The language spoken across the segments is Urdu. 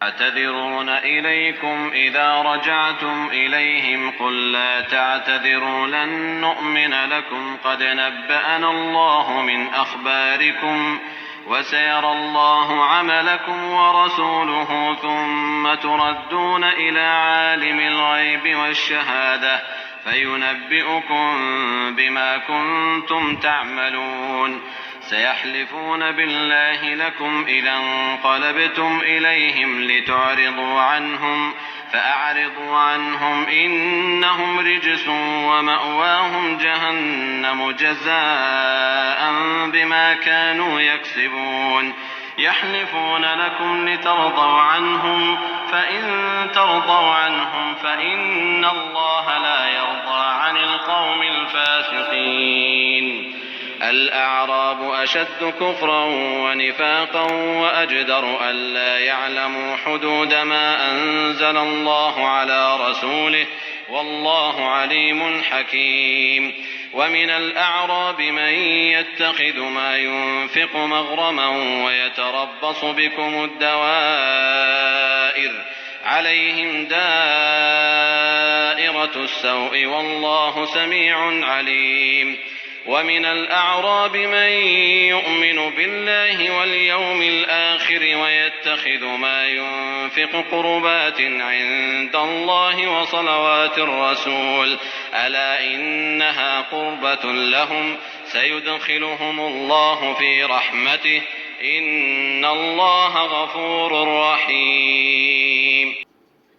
يعتذرون إليكم إذا رجعتم إليهم قل لا تعتذروا لن نؤمن لكم قد نبأنا الله من أخباركم وسيرى الله عملكم ورسوله ثم تردون إلى عالم الغيب والشهادة فينبئكم بما كنتم تعملون سيحلفون بالله لكم إذا انقلبتم إليهم لتعرضوا عنهم فأعرضوا عنهم إنهم رجس ومأواهم جهنم جزاء بما كانوا يكسبون يحلفون لكم لترضوا عنهم فإن ترضوا عنهم فإن الله لا يرضى عن القوم الفاسقين الأعراب أشد كفرا ونفاقا وأجدر ألا يعلموا حدود ما أنزل الله على رسوله والله عليم حكيم ومن الأعراب من يتخذ ما ينفق مغرما ويتربص بكم الدوائر عليهم دائرة السوء والله سميع عليم ومن الأعراب من يؤمن بالله واليوم الآخر ويتخذ ما ينفق قربات عند الله وصلوات الرسول ألا إنها قربة لهم سيدخلهم الله في رحمته إن الله غفور رحيم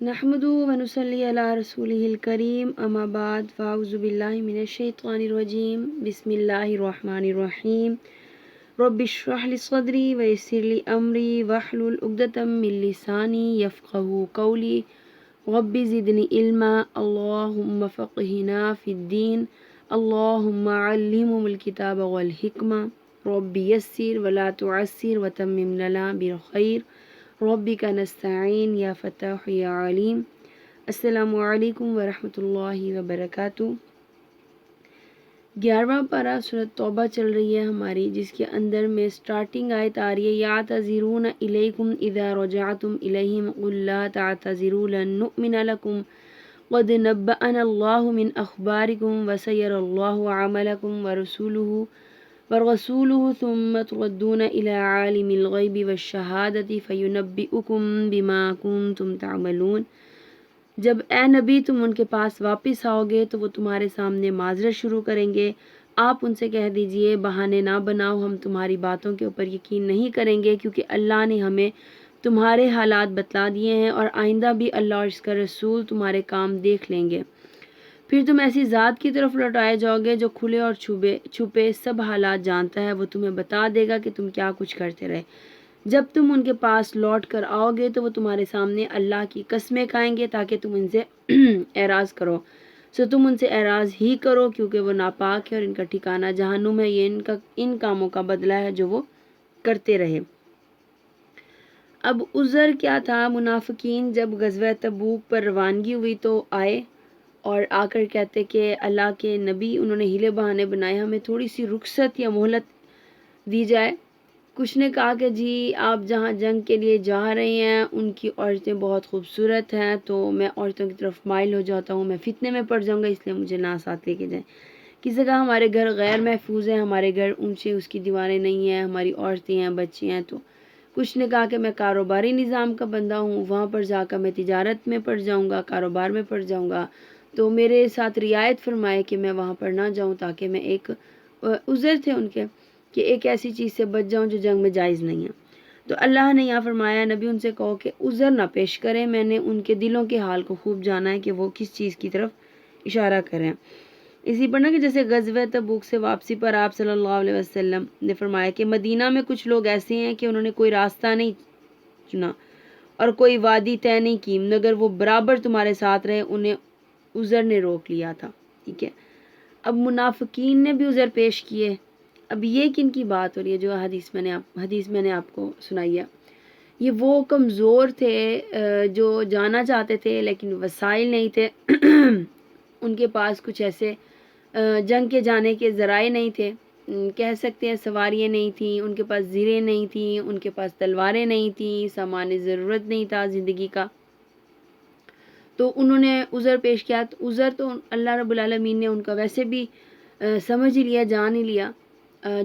نحمده ونصلي على رسوله الكريم اما بعد فاعوذ باللہ من الشیطان الرجیم بسم اللہ الرحمن الرحیم رب اشرح لي صدری ويسر لي امری واحلل عقدۃ من لسانی یفقهوا قولی رب زدنی علما اللهم فقهنا في الدین اللهم علمهم الكتاب والحکمہ رب یسر ولا تعسر وتمم لنا بالخیر ربی کا نستعین یا فتاح یا علیم۔ السلام علیکم ورحمۃ اللہ وبرکاتہ۔ 11واں پارہ سورۃ توبہ چل رہی ہے ہماری، جس کے اندر میں سٹارٹنگ آیت آ رہی ہے یعتذرون الیکم اذا رجعتم الیہم قل لا تعتذروا لن نؤمن لکم قد نبأنا اللہ من اخبارکم وسیری اللہ عملکم ورسولہ ثم تردون إلى عالم الغیب والشہادة فینبئکم بما کنتم تعملون۔ جب اے نبی تم ان کے پاس واپس آؤ گے تو وہ تمہارے سامنے معذرت شروع کریں گے، آپ ان سے کہہ دیجئے بہانے نہ بناؤ، ہم تمہاری باتوں کے اوپر یقین نہیں کریں گے کیونکہ اللہ نے ہمیں تمہارے حالات بتلا دیے ہیں اور آئندہ بھی اللہ اور اس کا رسول تمہارے کام دیکھ لیں گے۔ پھر تم ایسی ذات کی طرف لوٹائے جاؤ گے جو کھلے اور چھپے سب حالات جانتا ہے، وہ تمہیں بتا دے گا کہ تم کیا کچھ کرتے رہے۔ جب تم ان کے پاس لوٹ کر آؤ گے تو وہ تمہارے سامنے اللہ کی قسمیں کھائیں گے تاکہ تم ان سے اعراض کرو، سو تم ان سے اعراض ہی کرو کیونکہ وہ ناپاک ہے اور ان کا ٹھکانہ جہنم ہے، یہ ان کاموں کا بدلہ ہے جو وہ کرتے رہے۔ اب عذر کیا تھا؟ منافقین جب غزوہ تبوک پر روانگی ہوئی تو آئے اور آ کر کہتے کہ اللہ کے نبی، انہوں نے ہیلے بہانے بنائے، ہمیں تھوڑی سی رخصت یا مہلت دی جائے۔ کچھ نے کہا کہ جی آپ جہاں جنگ کے لیے جا رہے ہیں ان کی عورتیں بہت خوبصورت ہیں تو میں عورتوں کی طرف مائل ہو جاتا ہوں، میں فتنے میں پڑ جاؤں گا، اس لیے مجھے نہ ساتھ لے کے جائیں۔ کسی کا ہمارے گھر غیر محفوظ ہے، ہمارے گھر اونچے اس کی دیواریں نہیں ہیں، ہماری عورتیں ہیں، بچے ہیں۔ تو کچھ نے کہا کہ میں کاروباری نظام کا بندہ ہوں، وہاں پر جا کر میں تجارت میں پڑ جاؤں گا، کاروبار میں پڑ جاؤں گا، تو میرے ساتھ رعایت فرمائے کہ میں وہاں پر نہ جاؤں، تاکہ میں ایک عذر تھے ان کے کہ ایک ایسی چیز سے بچ جاؤں جو جنگ میں جائز نہیں ہے۔ تو اللہ نے یہاں فرمایا نبی ان سے کہو کہ عذر نہ پیش کریں، میں نے ان کے دلوں کے حال کو خوب جانا ہے کہ وہ کس چیز کی طرف اشارہ کریں۔ اسی پر نا کہ جیسے غزوہ تبوک سے واپسی پر آپ صلی اللہ علیہ وسلم نے فرمایا کہ مدینہ میں کچھ لوگ ایسے ہیں کہ انہوں نے کوئی راستہ نہیں چنا اور کوئی وادی طے نہیں کی مگر وہ برابر تمہارے ساتھ رہے، انہیں عذر نے روک لیا تھا، ٹھیک ہے۔ اب منافقین نے بھی عذر پیش کیے۔ اب یہ کن کی بات ہو رہی ہے جو حدیث میں نے آپ کو سنائی ہے؟ یہ وہ کمزور تھے جو جانا چاہتے تھے لیکن وسائل نہیں تھے، ان کے پاس کچھ ایسے جنگ کے جانے کے ذرائع نہیں تھے، کہہ سکتے ہیں سواریاں نہیں تھیں، ان کے پاس زریں نہیں تھیں، ان کے پاس تلواریں نہیں تھیں، سامان ضرورت نہیں تھا زندگی کا، تو انہوں نے عذر پیش کیا۔ تو عذر تو اللہ رب العالمین نے ان کا ویسے بھی سمجھ ہی لیا، جان ہی لیا۔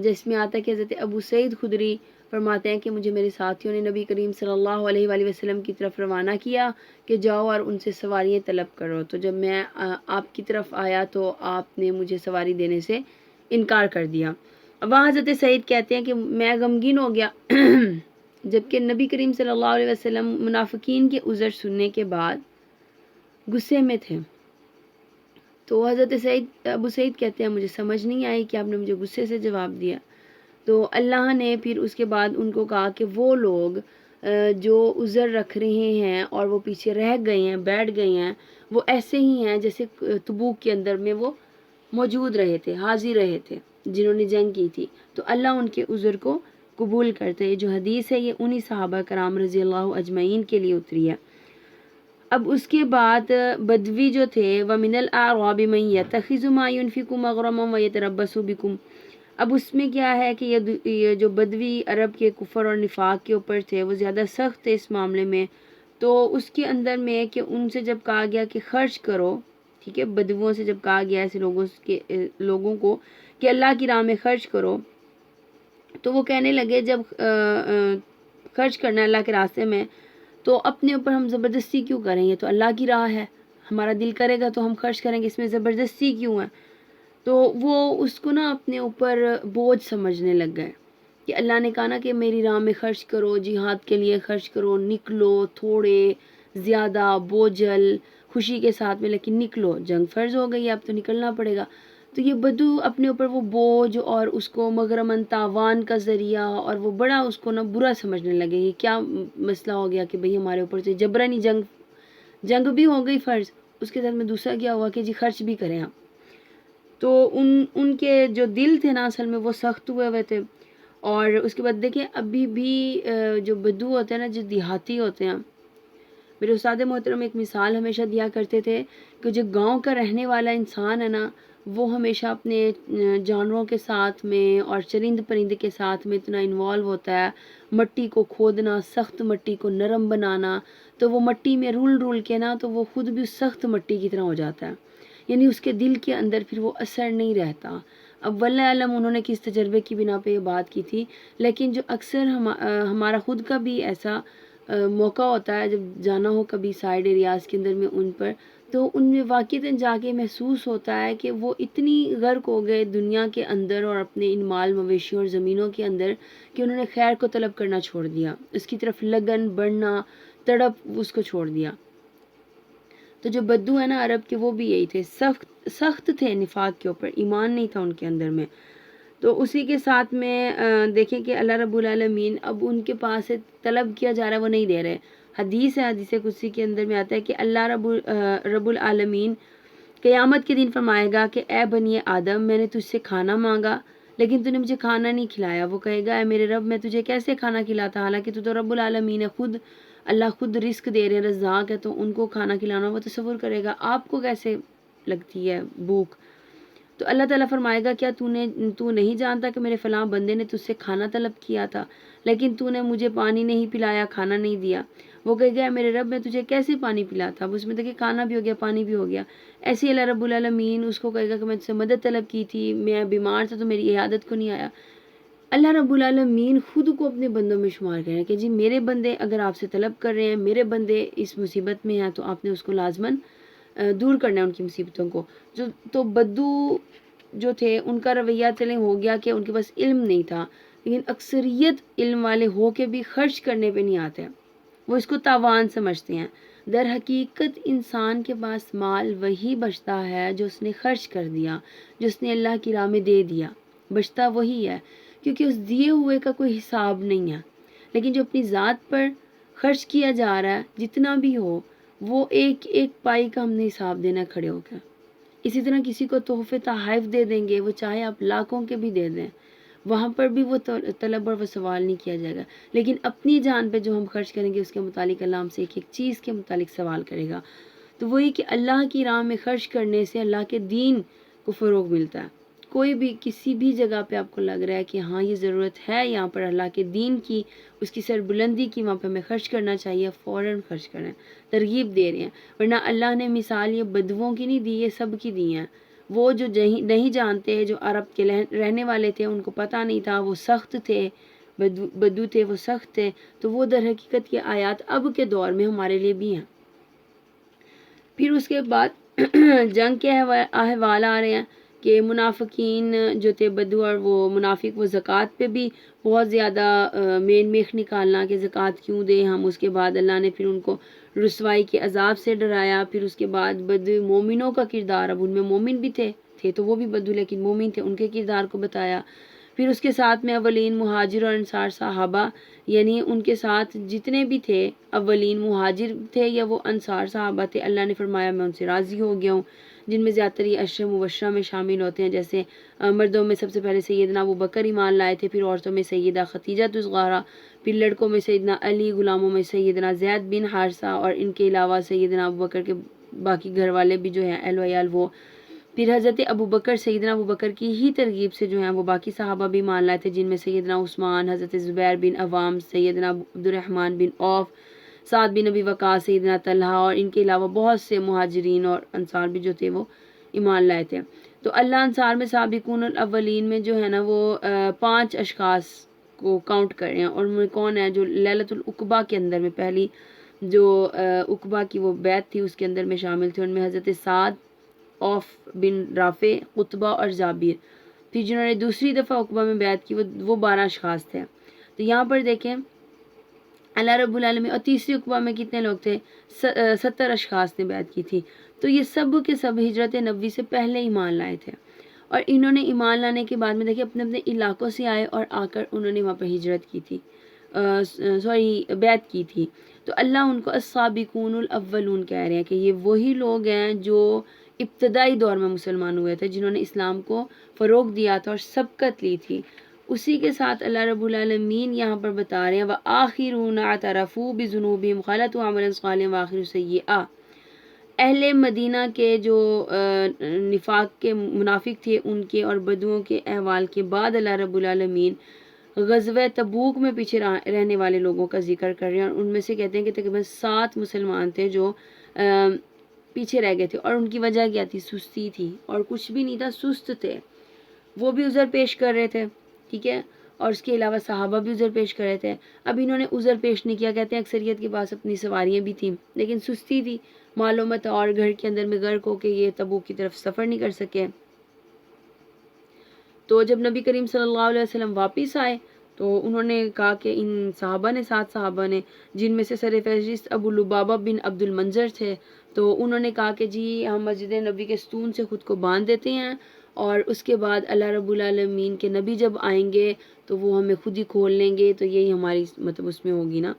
جس میں آتا ہے کہ حضرت ابو سعید خدری فرماتے ہیں کہ مجھے میرے ساتھیوں نے نبی کریم صلی اللہ علیہ وآلہ وسلم کی طرف روانہ کیا کہ جاؤ اور ان سے سواریاں طلب کرو، تو جب میں آپ کی طرف آیا تو آپ نے مجھے سواری دینے سے انکار کر دیا۔ وہاں حضرت سعید کہتے ہیں کہ میں غمگین ہو گیا جبکہ نبی کریم صلی اللہ علیہ وسلم منافقین کے عذر سننے کے بعد غصے میں تھے۔ تو حضرت ابو سعید کہتے ہیں مجھے سمجھ نہیں آئی کہ آپ نے مجھے غصے سے جواب دیا۔ تو اللہ نے پھر اس کے بعد ان کو کہا کہ وہ لوگ جو عذر رکھ رہے ہیں اور وہ پیچھے رہ گئے ہیں، بیٹھ گئے ہیں، وہ ایسے ہی ہیں جیسے تبوک کے اندر میں وہ موجود رہے تھے، حاضر رہے تھے، جنہوں نے جنگ کی تھی۔ تو اللہ ان کے عذر کو قبول کرتے ہیں۔ جو حدیث ہے یہ انہی صحابہ کرام رضی اللہ اجمعین کے لیے اتری ہے۔ اب اس کے بعد بدوی جو تھے وَمِنَ الْأَعْرَابِ مَن يَتَّخِذُ مَا يُنْفِقُ مَغْرَمًا وَيَتَرَبَّصُ بِكُمْ۔ اب اس میں کیا ہے کہ یہ جو بدوی عرب کے کفر اور نفاق کے اوپر تھے وہ زیادہ سخت تھے اس معاملے میں، تو اس کے اندر میں کہ ان سے جب کہا گیا کہ خرچ کرو، ٹھیک ہے، بدوؤں سے جب کہا گیا ایسے لوگوں کو کہ اللہ کی راہ میں خرچ کرو، تو وہ کہنے لگے جب خرچ کرنا ہے اللہ کے راستے میں تو اپنے اوپر ہم زبردستی کیوں کریں، یہ تو اللہ کی راہ ہے، ہمارا دل کرے گا تو ہم خرچ کریں گے، اس میں زبردستی کیوں ہے؟ تو وہ اس کو نا اپنے اوپر بوجھ سمجھنے لگ گئے کہ اللہ نے کہا نا کہ میری راہ میں خرچ کرو، جہاد کے لیے خرچ کرو، نکلو، تھوڑے زیادہ بوجھل خوشی کے ساتھ میں، لیکن نکلو، جنگ فرض ہو گئی، اب تو نکلنا پڑے گا۔ تو یہ بدو اپنے اوپر وہ بوجھ اور اس کو مغرمن تاوان کا ذریعہ، اور وہ بڑا اس کو نا برا سمجھنے لگے، یہ کیا مسئلہ ہو گیا کہ بھئی ہمارے اوپر سے جبرانی جنگ بھی ہو گئی فرض، اس کے ساتھ میں دوسرا کیا ہوا کہ جی خرچ بھی کریں آپ۔ تو ان کے جو دل تھے نا اصل میں وہ سخت ہوئے تھے۔ اور اس کے بعد دیکھیں ابھی بھی جو بدو ہوتے ہیں نا، جو دیہاتی ہوتے ہیں، میرے استاد محترم ایک مثال ہمیشہ دیا کرتے تھے کہ جو گاؤں کا رہنے والا انسان ہے نا، وہ ہمیشہ اپنے جانوروں کے ساتھ میں اور چرند پرند کے ساتھ میں اتنا انوالو ہوتا ہے، مٹی کو کھودنا، سخت مٹی کو نرم بنانا، تو وہ مٹی میں رول کے نا تو وہ خود بھی سخت مٹی کی طرح ہو جاتا ہے، یعنی اس کے دل کے اندر پھر وہ اثر نہیں رہتا۔ اب واللہ علم انہوں نے کس تجربے کی بنا پہ یہ بات کی تھی، لیکن جو اکثر ہمارا خود کا بھی ایسا موقع ہوتا ہے جب جانا ہو کبھی سائڈ ایریاز کے اندر میں ان پر، تو ان میں واقعتاً جا کے محسوس ہوتا ہے کہ وہ اتنی غرق ہو گئے دنیا کے اندر اور اپنے ان مال مویشیوں اور زمینوں کے اندر کہ انہوں نے خیر کو طلب کرنا چھوڑ دیا، اس کی طرف لگن بڑھنا، تڑپ اس کو چھوڑ دیا۔ تو جو بدو ہے نا عرب کے، وہ بھی یہی تھے، سخت تھے نفاق کے اوپر، ایمان نہیں تھا ان کے اندر میں۔ تو اسی کے ساتھ میں دیکھیں کہ اللہ رب العالمین اب ان کے پاس سے طلب کیا جا رہا ہے، وہ نہیں دے رہے۔ حدیث ہے، حدیث قدسی کے اندر میں آتا ہے کہ اللہ رب العالمین قیامت کے دن فرمائے گا کہ اے بنی آدم، میں نے تجھ سے کھانا مانگا لیکن تو نے مجھے کھانا نہیں کھلایا۔ وہ کہے گا اے میرے رب، میں تجھے کیسے کھانا کھلاتا، حالانکہ تو رب العالمین ہے، اللہ خود رزق دے رہے ہیں، رزاق ہے، تو ان کو کھانا کھلانا وہ تصور کرے گا، آپ کو کیسے لگتی ہے بھوک؟ تو اللہ تعالیٰ فرمائے گا کیا تو نہیں جانتا کہ میرے فلاں بندے نے تجھ سے کھانا طلب کیا تھا لیکن تو نے مجھے پانی نہیں پلایا، کھانا نہیں دیا؟ وہ کہے گا میرے رب، میں تجھے کیسے پانی پلاتا؟ اب اس میں دیکھیں کھانا بھی ہو گیا، پانی بھی ہو گیا۔ ایسے ہی اللہ رب العالمین اس کو کہے گا کہ میں تجھ سے مدد طلب کی تھی، میں بیمار تھا تو میری عیادت کو نہیں آیا۔ اللہ رب العالمین خود کو اپنے بندوں میں شمار کریں کہ جی میرے بندے اگر آپ سے طلب کر رہے ہیں، میرے بندے اس مصیبت میں ہیں، تو آپ نے اس کو لازماً دور کرنا ہے ان کی مصیبتوں کو۔ تو بدو جو تھے ان کا رویہ چلیں ہو گیا کہ ان کے پاس علم نہیں تھا، لیکن اکثریت علم والے ہو کے بھی خرچ کرنے پہ نہیں آتے، وہ اس کو تاوان سمجھتے ہیں۔ در حقیقت انسان کے پاس مال وہی بچتا ہے جو اس نے خرچ کر دیا، جو اس نے اللہ کی راہ میں دے دیا، بچتا وہی ہے، کیونکہ اس دیے ہوئے کا کوئی حساب نہیں ہے۔ لیکن جو اپنی ذات پر خرچ کیا جا رہا ہے جتنا بھی ہو، وہ ایک ایک پائی کا ہم نے حساب دینا کھڑے ہو کے۔ اسی طرح کسی کو تحفے تحائف دے دیں گے، وہ چاہے آپ لاکھوں کے بھی دے دیں، وہاں پر بھی وہ طلب اور وہ سوال نہیں کیا جائے گا، لیکن اپنی جان پہ جو ہم خرچ کریں گے اس کے متعلق اللہ ہم سے ایک ایک چیز کے متعلق سوال کرے گا۔ تو وہی کہ اللہ کی راہ میں خرچ کرنے سے اللہ کے دین کو فروغ ملتا ہے، کوئی بھی کسی بھی جگہ پہ آپ کو لگ رہا ہے کہ ہاں یہ ضرورت ہے یہاں پر اللہ کے دین کی، اس کی سربلندی کی، وہاں پہ ہمیں خرچ کرنا چاہیے، فوراً خرچ کریں، ترغیب دے رہے ہیں۔ ورنہ اللہ نے مثال یہ بدوؤں کی نہیں دی، یہ سب کی دی ہیں۔ وہ جو نہیں جانتے، جو عرب کے رہنے والے تھے، ان کو پتہ نہیں تھا، وہ سخت تھے، بدو تھے، وہ سخت تھے، تو وہ در حقیقت یہ آیات اب کے دور میں ہمارے لیے بھی ہیں۔ پھر اس کے بعد جنگ کے احوال آ رہے ہیں کہ منافقین جو تھے بدو اور وہ منافق، وہ زکوٰۃ پہ بھی بہت زیادہ مین میخ نکالنا کہ زکوٰۃ کیوں دیں ہم۔ اس کے بعد اللہ نے پھر ان کو رسوائی کے عذاب سے ڈرایا۔ پھر اس کے بعد بدو مومنوں کا کردار، اب ان میں مومن بھی تھے تو وہ بھی بدو لیکن مومن تھے، ان کے کردار کو بتایا۔ پھر اس کے ساتھ میں اولین مہاجر اور انصار صحابہ، یعنی ان کے ساتھ جتنے بھی تھے، اولین مہاجر تھے یا وہ انصار صحابہ تھے، اللہ نے فرمایا میں ان سے راضی ہو گیا ہوں، جن میں زیادہ تر یہ عشر مبشرہ میں شامل ہوتے ہیں۔ جیسے مردوں میں سب سے پہلے سیدنا ابوبکر ایمان لائے تھے، پھر عورتوں میں سیدہ خدیجہ الصغریٰ، پھر لڑکوں میں سیدنا علی، غلاموں میں سیدنا زید بن حارثہ، اور ان کے علاوہ سیدنا ابوبکر کے باقی گھر والے بھی جو ہیں اہل و عیال وہ۔ پھر حضرت ابوبکر، سیدنا ابوبکر کی ہی ترغیب سے جو ہیں وہ باقی صحابہ بھی مان لائے تھے، جن میں سیدنا عثمان، حضرت زبیر بن عوام، سیدنا عبد الرحمن بن عوف، سعد بن ابی وقاص، سیدنا طلحہ، اور ان کے علاوہ بہت سے مہاجرین اور انصار بھی جو تھے وہ ایمان لائے تھے۔ تو اللہ انصار میں سابقون الاولین میں جو ہے نا وہ 5 اشخاص کو کاؤنٹ کر رہے ہیں، اور وہ کون ہے؟ جو لیلۃ العقبہ کے اندر میں پہلی جو عقبہ کی وہ بیعت تھی اس کے اندر میں شامل تھے، ان میں حضرت سعد، عوف بن رافع، قطبہ اور جابر۔ پھر جنہوں نے دوسری دفعہ عقبہ میں بیعت کی وہ 12 اشخاص تھے۔ تو یہاں پر دیکھیں اللہ رب العالمین، اور تیسری عقبہ میں کتنے لوگ تھے؟ 70 اشخاص نے بیعت کی تھی۔ تو یہ سب کے سب ہجرت نبوی سے پہلے ایمان لائے تھے، اور انہوں نے ایمان لانے کے بعد میں دیکھیں اپنے اپنے علاقوں سے آئے اور آ کر انہوں نے وہاں پر ہجرت کی تھی، بیعت کی تھی۔ تو اللہ ان کو السابقون الاولون کہہ رہے ہیں کہ یہ وہی لوگ ہیں جو ابتدائی دور میں مسلمان ہوئے تھے، جنہوں نے اسلام کو فروغ دیا تھا اور سبقت لی تھی۔ اسی کے ساتھ اللہ رب العالمین یہاں پر بتا رہے ہیں وَآخِرُونَ اعْتَرَفُوا بِذُنُوبِهِمْ خَلَطُوا عَمَلًا صَالِحًا وَآخِرُ سَيِّئًا۔ اہل مدینہ کے جو نفاق کے منافق تھے، ان کے اور بدوؤں کے احوال کے بعد اللہ رب العالمین غزوہ تبوک میں پیچھے رہنے والے لوگوں کا ذکر کر رہے ہیں، اور ان میں سے کہتے ہیں کہ تقریباً 7 مسلمان تھے جو پیچھے رہ گئے تھے، اور ان کی وجہ کیا تھی؟ سستی تھی، اور کچھ بھی نہیں تھا، سست تھے، وہ بھی عذر پیش کر رہے تھے، ٹھیک ہے، اور اس کے علاوہ صحابہ بھی عذر پیش کر رہے تھے۔ اب انہوں نے عذر پیش نہیں کیا، کہتے ہیں اکثریت کے پاس اپنی سواریاں بھی تھیں لیکن سستی تھی، معلومات اور گھر کے اندر میں غرق ہو کے یہ تبوک کی طرف سفر نہیں کر سکے۔ تو جب نبی کریم صلی اللہ علیہ وسلم واپس آئے تو انہوں نے کہا کہ ان صحابہ نے 7 صحابہ نے، جن میں سے سر فہرست ابو لبابہ بن عبد المنظر تھے، تو انہوں نے کہا کہ جی ہم مسجد نبی کے ستون سے خود کو باندھ دیتے ہیں، اور اس کے بعد اللہ رب العالمین کے نبی جب آئیں گے تو وہ ہمیں خود ہی کھول لیں گے، تو یہی ہماری مطلب اس میں ہوگی نا۔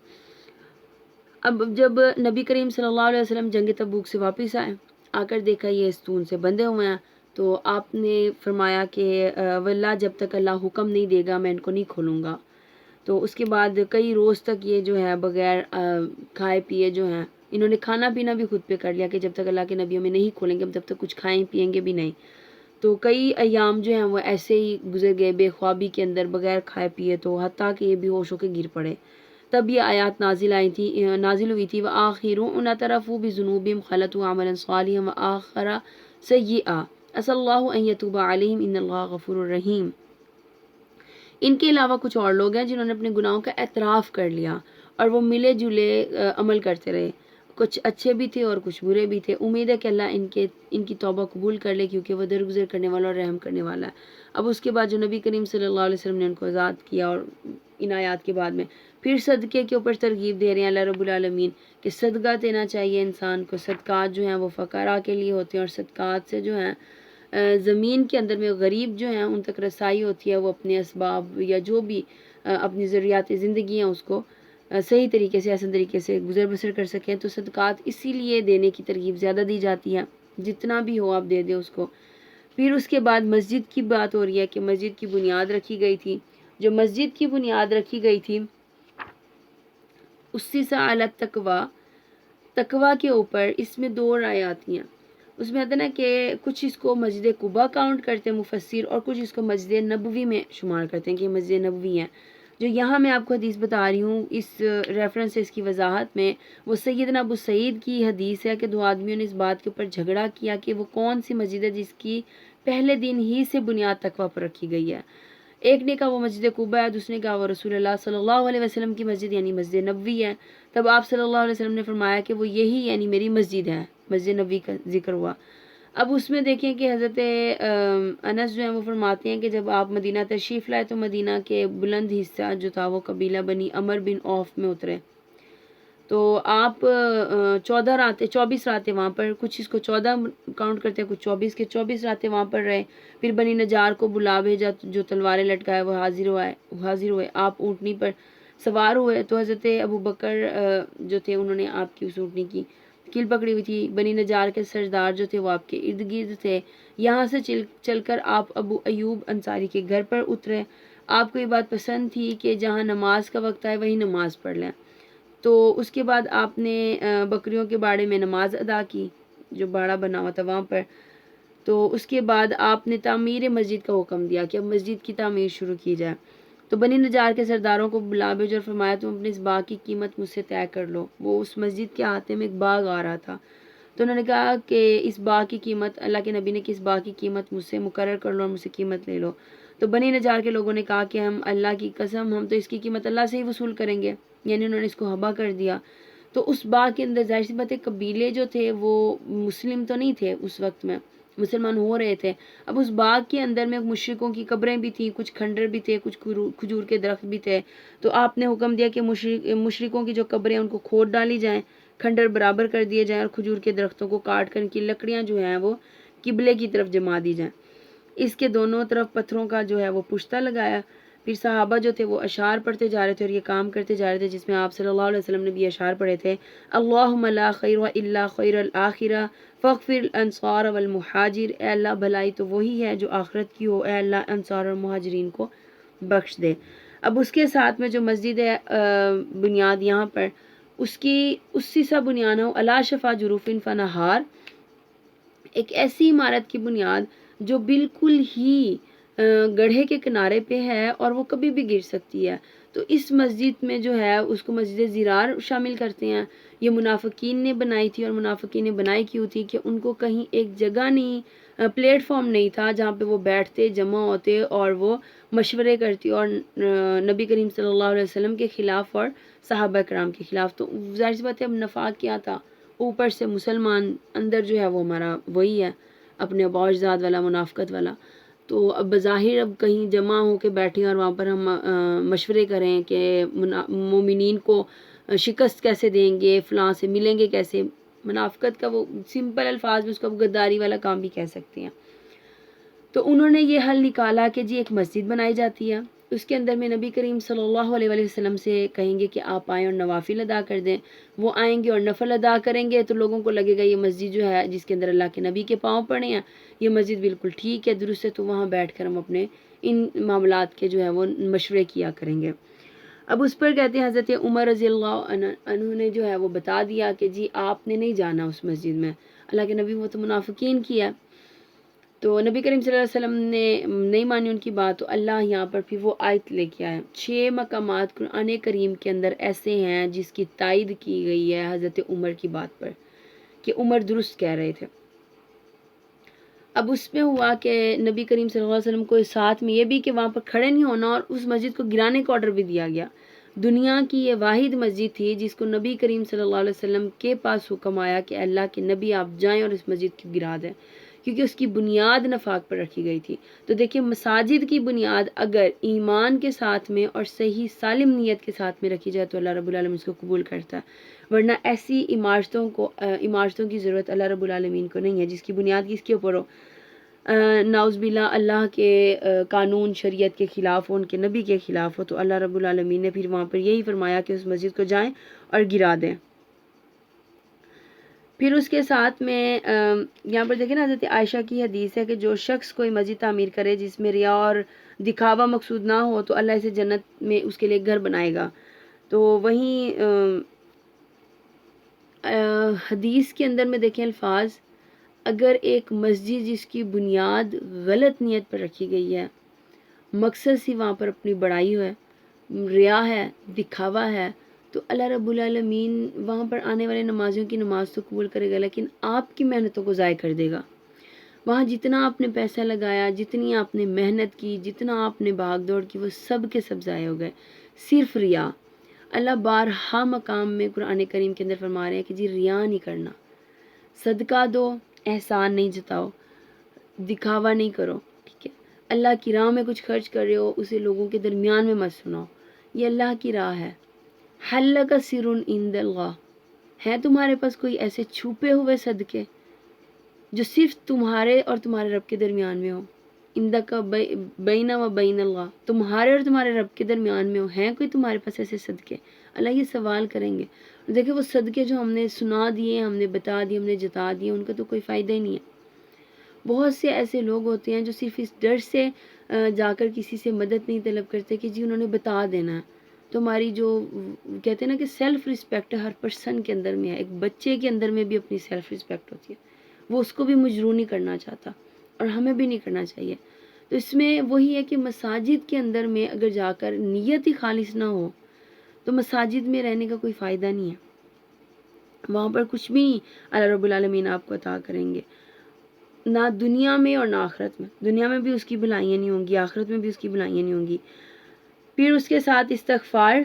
اب جب نبی کریم صلی اللہ علیہ وسلم جنگ تبوک سے واپس آئے، آ کر دیکھا یہ ستون سے بندھے ہوئے ہیں، تو آپ نے فرمایا کہ واللہ جب تک اللہ حکم نہیں دے گا میں ان کو نہیں کھولوں گا۔ تو اس کے بعد کئی روز تک یہ جو ہے بغیر کھائے پیے جو ہیں، انہوں نے کھانا پینا بھی خود پہ کر لیا کہ جب تک اللہ کے نبی ہمیں نہیں کھولیں گے ہم تب تک کچھ کھائیں پیئیں گے بھی نہیں۔ تو کئی ایام جو ہیں وہ ایسے ہی گزر گئے بے خوابی کے اندر بغیر کھائے پیے، تو حتیٰ کہ یہ بے ہوش ہو کے گر پڑے۔ تب یہ آیات نازل ہوئی تھی وَآخِرُونَ اعْتَرَفُوا بِذُنُوبِهِمْ خَلَطُوا عَمَلًا صَالِحًا وَآخَرَ سَيِّئًا عَسَى اللَّهُ أَن يَتُوبَ عَلَيْهِمْ إِنَّ اللَّهَ غَفُورٌ رَحِيمٌ۔ ان کے علاوہ کچھ اور لوگ ہیں جنہوں نے اپنے گناہوں کا اعتراف کر لیا اور وہ ملے جلے عمل کرتے رہے، کچھ اچھے بھی تھے اور کچھ برے بھی تھے۔ امید ہے کہ اللہ ان کی توبہ قبول کر لے، کیونکہ وہ درگزر کرنے والا اور رحم کرنے والا ہے۔ اب اس کے بعد جو نبی کریم صلی اللہ علیہ وسلم نے ان کو آزاد کیا، اور ان آیات کے بعد میں پھر صدقے کے اوپر ترغیب دے رہے ہیں اللہ رب العالمین کہ صدقہ دینا چاہیے انسان کو۔ صدقات جو ہیں وہ فقراء کے لیے ہوتے ہیں، اور صدقات سے جو ہیں زمین کے اندر میں غریب جو ہیں ان تک رسائی ہوتی ہے، وہ اپنے اسباب یا جو بھی اپنی ضروریات زندگی ہیں اس کو صحیح طریقے سے آسان طریقے سے گزر بسر کر سکیں۔ تو صدقات اسی لیے دینے کی ترغیب زیادہ دی جاتی ہے، جتنا بھی ہو آپ دے دیں اس کو۔ پھر اس کے بعد مسجد کی بات ہو رہی ہے کہ مسجد کی بنیاد رکھی گئی تھی۔ جو مسجد کی بنیاد رکھی گئی تھی اسی علی التقویٰ، تقویٰ کے اوپر، اس میں 2 رائے آتی ہیں۔ اس میں آتا ہے نا کہ کچھ اس کو مسجد قباء کاؤنٹ کرتے ہیں مفسر، اور کچھ اس کو مسجد نبوی میں شمار کرتے ہیں کہ یہ مسجد نبوی ہے۔ جو یہاں میں آپ کو حدیث بتا رہی ہوں اس ریفرنس سے، اس کی وضاحت میں، وہ سیدنا ابو سعید کی حدیث ہے کہ دو آدمیوں نے اس بات کے اوپر جھگڑا کیا کہ وہ کون سی مسجد ہے جس کی پہلے دن ہی سے بنیاد تقویٰ پر رکھی گئی ہے۔ ایک نے کہا وہ مسجد قباء ہے، دوسرے نے کہا وہ رسول اللہ صلی اللہ علیہ وسلم کی مسجد یعنی مسجد نبوی ہے۔ تب آپ صلی اللہ علیہ وسلم نے فرمایا کہ وہ یہی یعنی میری مسجد ہے، مسجد نبوی کا ذکر ہوا۔ اب اس میں دیکھیں کہ حضرت انس جو ہیں وہ فرماتے ہیں کہ جب آپ مدینہ تشریف لائے تو مدینہ کے بلند حصہ جو تھا وہ قبیلہ بنی عمر بن عوف میں اترے، تو آپ 24 راتیں وہاں پر، کچھ اس کو 14 کاؤنٹ کرتے ہیں، کچھ 24 کے 24 راتیں وہاں پر رہے۔ پھر بنی نجار کو بلا بھیجا، جو تلواریں لٹکائے وہ حاضر ہوئے، آپ اونٹنی پر سوار ہوئے تو حضرت ابو بکر جو تھے انہوں نے آپ کی اس اونٹنی کی کیل پکڑی ہوئی تھی۔ بنی نجار کے سردار جو تھے وہ آپ کے ارد گرد تھے۔ یہاں سے چل کر آپ ابو ایوب انصاری کے گھر پر اترے۔ آپ کو یہ بات پسند تھی کہ جہاں نماز کا وقت آئے وہیں نماز پڑھ لیں، تو اس کے بعد آپ نے بکریوں کے باڑے میں نماز ادا کی، جو باڑا بنا ہوا تھا وہاں پر۔ تو اس کے بعد آپ نے تعمیر مسجد کا حکم دیا کہ اب مسجد کی تعمیر شروع کی جائے۔ تو بنی نجار کے سرداروں کو بلا بھیجا اور فرمایا تم اپنے اس باغ کی قیمت مجھ سے طے کر لو۔ وہ اس مسجد کے احاطے میں ایک باغ آ رہا تھا، تو انہوں نے کہا کہ اس باغ کی قیمت، اللہ کے نبی نے کہ اس باغ کی قیمت مجھ سے مقرر کر لو اور مجھ سے قیمت لے لو۔ تو بنی نجار کے لوگوں نے کہا کہ ہم اللہ کی قسم، ہم تو اس کی قیمت اللہ سے ہی وصول کریں گے، یعنی انہوں نے اس کو ہبا کر دیا۔ تو اس باغ کے اندر ظاہر سی بات ہے قبیلے جو تھے وہ مسلم تو نہیں تھے اس وقت میں، مسلمان ہو رہے تھے۔ اب اس باغ کے اندر میں مشرکوں کی قبریں بھی تھیں، کچھ کھنڈر بھی تھے، کچھ کھجور کے درخت بھی تھے۔ تو آپ نے حکم دیا کہ مشرکوں کی جو قبریں ان کو کھود ڈالی جائیں، کھنڈر برابر کر دیے جائیں، اور کھجور کے درختوں کو کاٹ کر ان کی لکڑیاں جو ہیں وہ قبلے کی طرف جما دی جائیں۔ اس کے دونوں طرف پتھروں کا جو ہے وہ پشتہ لگایا۔ پھر صحابہ جو تھے وہ اشعار پڑھتے جا رہے تھے اور یہ کام کرتے جا رہے تھے، جس میں آپ صلی اللہ علیہ وسلم نے بھی اشعار پڑھے تھے۔ اللہم لا خیر الا خیر الآخرہ فاغفر الانصار والمہاجر، اے اللہ بھلائی تو وہی ہے جو آخرت کی ہو، اے اللہ انصار اور مہاجرین کو بخش دے۔ اب اس کے ساتھ میں جو مسجد ہے بنیاد یہاں پر اس کی اسی سا بنیاد ہو علی شفا جروف فنہار، ایک ایسی عمارت کی بنیاد جو بالکل ہی گڑھے کے کنارے پہ ہے اور وہ کبھی بھی گر سکتی ہے۔ تو اس مسجد میں جو ہے اس کو مسجد زرار شامل کرتے ہیں۔ یہ منافقین نے بنائی تھی، اور منافقین نے بنائی کیوں تھی کہ ان کو کہیں ایک جگہ نہیں، پلیٹ فارم نہیں تھا جہاں پہ وہ بیٹھتے، جمع ہوتے اور وہ مشورے کرتی، اور نبی کریم صلی اللہ علیہ وسلم کے خلاف اور صحابہ کرام کے خلاف۔ تو ظاہر سی بات ہے اب نفاق کیا تھا، اوپر سے مسلمان، اندر جو ہے وہ ہمارا وہی ہے اپنے باش ذات والا، منافقت والا۔ تو اب بظاہر اب کہیں جمع ہو کے بیٹھیں اور وہاں پر ہم مشورے کریں کہ مومنین کو شکست کیسے دیں گے، فلاں سے ملیں گے کیسے، منافقت کا وہ سمپل الفاظ میں اس کو غداری والا کام بھی کہہ سکتے ہیں۔ تو انہوں نے یہ حل نکالا کہ جی ایک مسجد بنائی جاتی ہے، اس کے اندر میں نبی کریم صلی اللہ علیہ وسلم سے کہیں گے کہ آپ آئیں اور نوافل ادا کر دیں۔ وہ آئیں گے اور نفل ادا کریں گے تو لوگوں کو لگے گا یہ مسجد جو ہے جس کے اندر اللہ کے نبی کے پاؤں پڑے ہیں، یہ مسجد بالکل ٹھیک ہے، درست ہے، تو وہاں بیٹھ کر ہم اپنے ان معاملات کے جو ہے وہ مشورے کیا کریں گے۔ اب اس پر کہتے ہیں حضرت عمر رضی اللہ عنہ نے جو ہے وہ بتا دیا کہ جی آپ نے نہیں جانا اس مسجد میں، اللہ کے نبی وہ تو منافقین کی ہے۔ تو نبی کریم صلی اللہ علیہ وسلم نے نہیں مانی ان کی بات، تو اللہ یہاں پر پھر وہ آیت لے کے آیا۔ 6 مقامات قرآن کریم کے اندر ایسے ہیں جس کی تائید کی گئی ہے حضرت عمر کی بات پر کہ عمر درست کہہ رہے تھے۔ اب اس میں ہوا کہ نبی کریم صلی اللہ علیہ وسلم کو ساتھ میں یہ بھی کہ وہاں پر کھڑے نہیں ہونا، اور اس مسجد کو گرانے کا آرڈر بھی دیا گیا۔ دنیا کی یہ واحد مسجد تھی جس کو نبی کریم صلی اللہ علیہ وسلم کے پاس حکم آیا کہ اللہ کے نبی آپ جائیں اور اس مسجد کی گرا دیں، کیونکہ اس کی بنیاد نفاق پر رکھی گئی تھی۔ تو دیکھیں مساجد کی بنیاد اگر ایمان کے ساتھ میں اور صحیح سالم نیت کے ساتھ میں رکھی جائے تو اللہ رب العالمین اس کو قبول کرتا ہے، ورنہ ایسی عمارتوں کی ضرورت اللہ رب العالمین کو نہیں ہے جس کی بنیاد کس کے اوپر ہو، نعوذ باللہ اللہ کے قانون شریعت کے خلاف ہو، ان کے نبی کے خلاف ہو، تو اللہ رب العالمین نے پھر وہاں پر یہی فرمایا کہ اس مسجد کو جائیں اور گرا دیں۔ پھر اس کے ساتھ میں یہاں پر دیکھیں نا حضرت عائشہ کی حدیث ہے کہ جو شخص کوئی مسجد تعمیر کرے جس میں ریا اور دکھاوا مقصود نہ ہو تو اللہ اسے جنت میں اس کے لیے گھر بنائے گا۔ تو وہیں حدیث کے اندر میں دیکھیں الفاظ اگر ایک مسجد جس کی بنیاد غلط نیت پر رکھی گئی ہے، مقصد سی وہاں پر اپنی بڑائی ہے، ریا ہے، دکھاوا ہے، تو اللہ رب العالمین وہاں پر آنے والے نمازیوں کی نماز تو قبول کرے گا، لیکن آپ کی محنتوں کو ضائع کر دے گا۔ وہاں جتنا آپ نے پیسہ لگایا، جتنی آپ نے محنت کی، جتنا آپ نے بھاگ دوڑ کی، وہ سب کے سب ضائع ہو گئے، صرف ریا۔ اللہ بارہا مقام میں قرآن کریم کے اندر فرما رہے ہیں کہ جی ریا نہیں کرنا، صدقہ دو، احسان نہیں جتاؤ، دکھاوا نہیں کرو، ٹھیک ہے؟ اللہ کی راہ میں کچھ خرچ کر رہے ہو، اسے لوگوں کے درمیان میں مت سناؤ، یہ اللہ کی راہ ہے۔ حل کا سر عند اللہ، ہے تمہارے پاس کوئی ایسے چھپے ہوئے صدقے جو صرف تمہارے اور تمہارے رب کے درمیان میں ہو؟ اندہ کا بین و بین اللہ، تمہارے اور تمہارے رب کے درمیان میں ہو، ہیں کوئی تمہارے پاس ایسے صدقے؟ اللہ یہ سوال کریں گے۔ دیکھیں وہ صدقے جو ہم نے سنا دیے، ہم نے بتا دیے، ہم نے جتا دیے، ان کا تو کوئی فائدہ ہی نہیں ہے۔ بہت سے ایسے لوگ ہوتے ہیں جو صرف اس ڈر سے جا کر کسی سے مدد نہیں طلب کرتے کہ جی انہوں نے بتا دینا ہے۔ تو ہماری جو کہتے ہیں نا کہ سیلف رسپیکٹ ہر پرسن کے اندر میں ہے، ایک بچے کے اندر میں بھی اپنی سیلف رسپیکٹ ہوتی ہے، وہ اس کو بھی مجروح نہیں کرنا چاہتا، اور ہمیں بھی نہیں کرنا چاہیے۔ تو اس میں وہی ہے کہ مساجد کے اندر میں اگر جا کر نیت ہی خالص نہ ہو تو مساجد میں رہنے کا کوئی فائدہ نہیں ہے، وہاں پر کچھ بھی نہیں اللہ رب العالمین آپ کو عطا کریں گے، نہ دنیا میں اور نہ آخرت میں۔ دنیا میں بھی اس کی بھلائیاں نہیں ہوں گی، آخرت میں بھی اس کی بھلائیاں نہیں ہوں گی۔ پھر اس کے ساتھ استغفار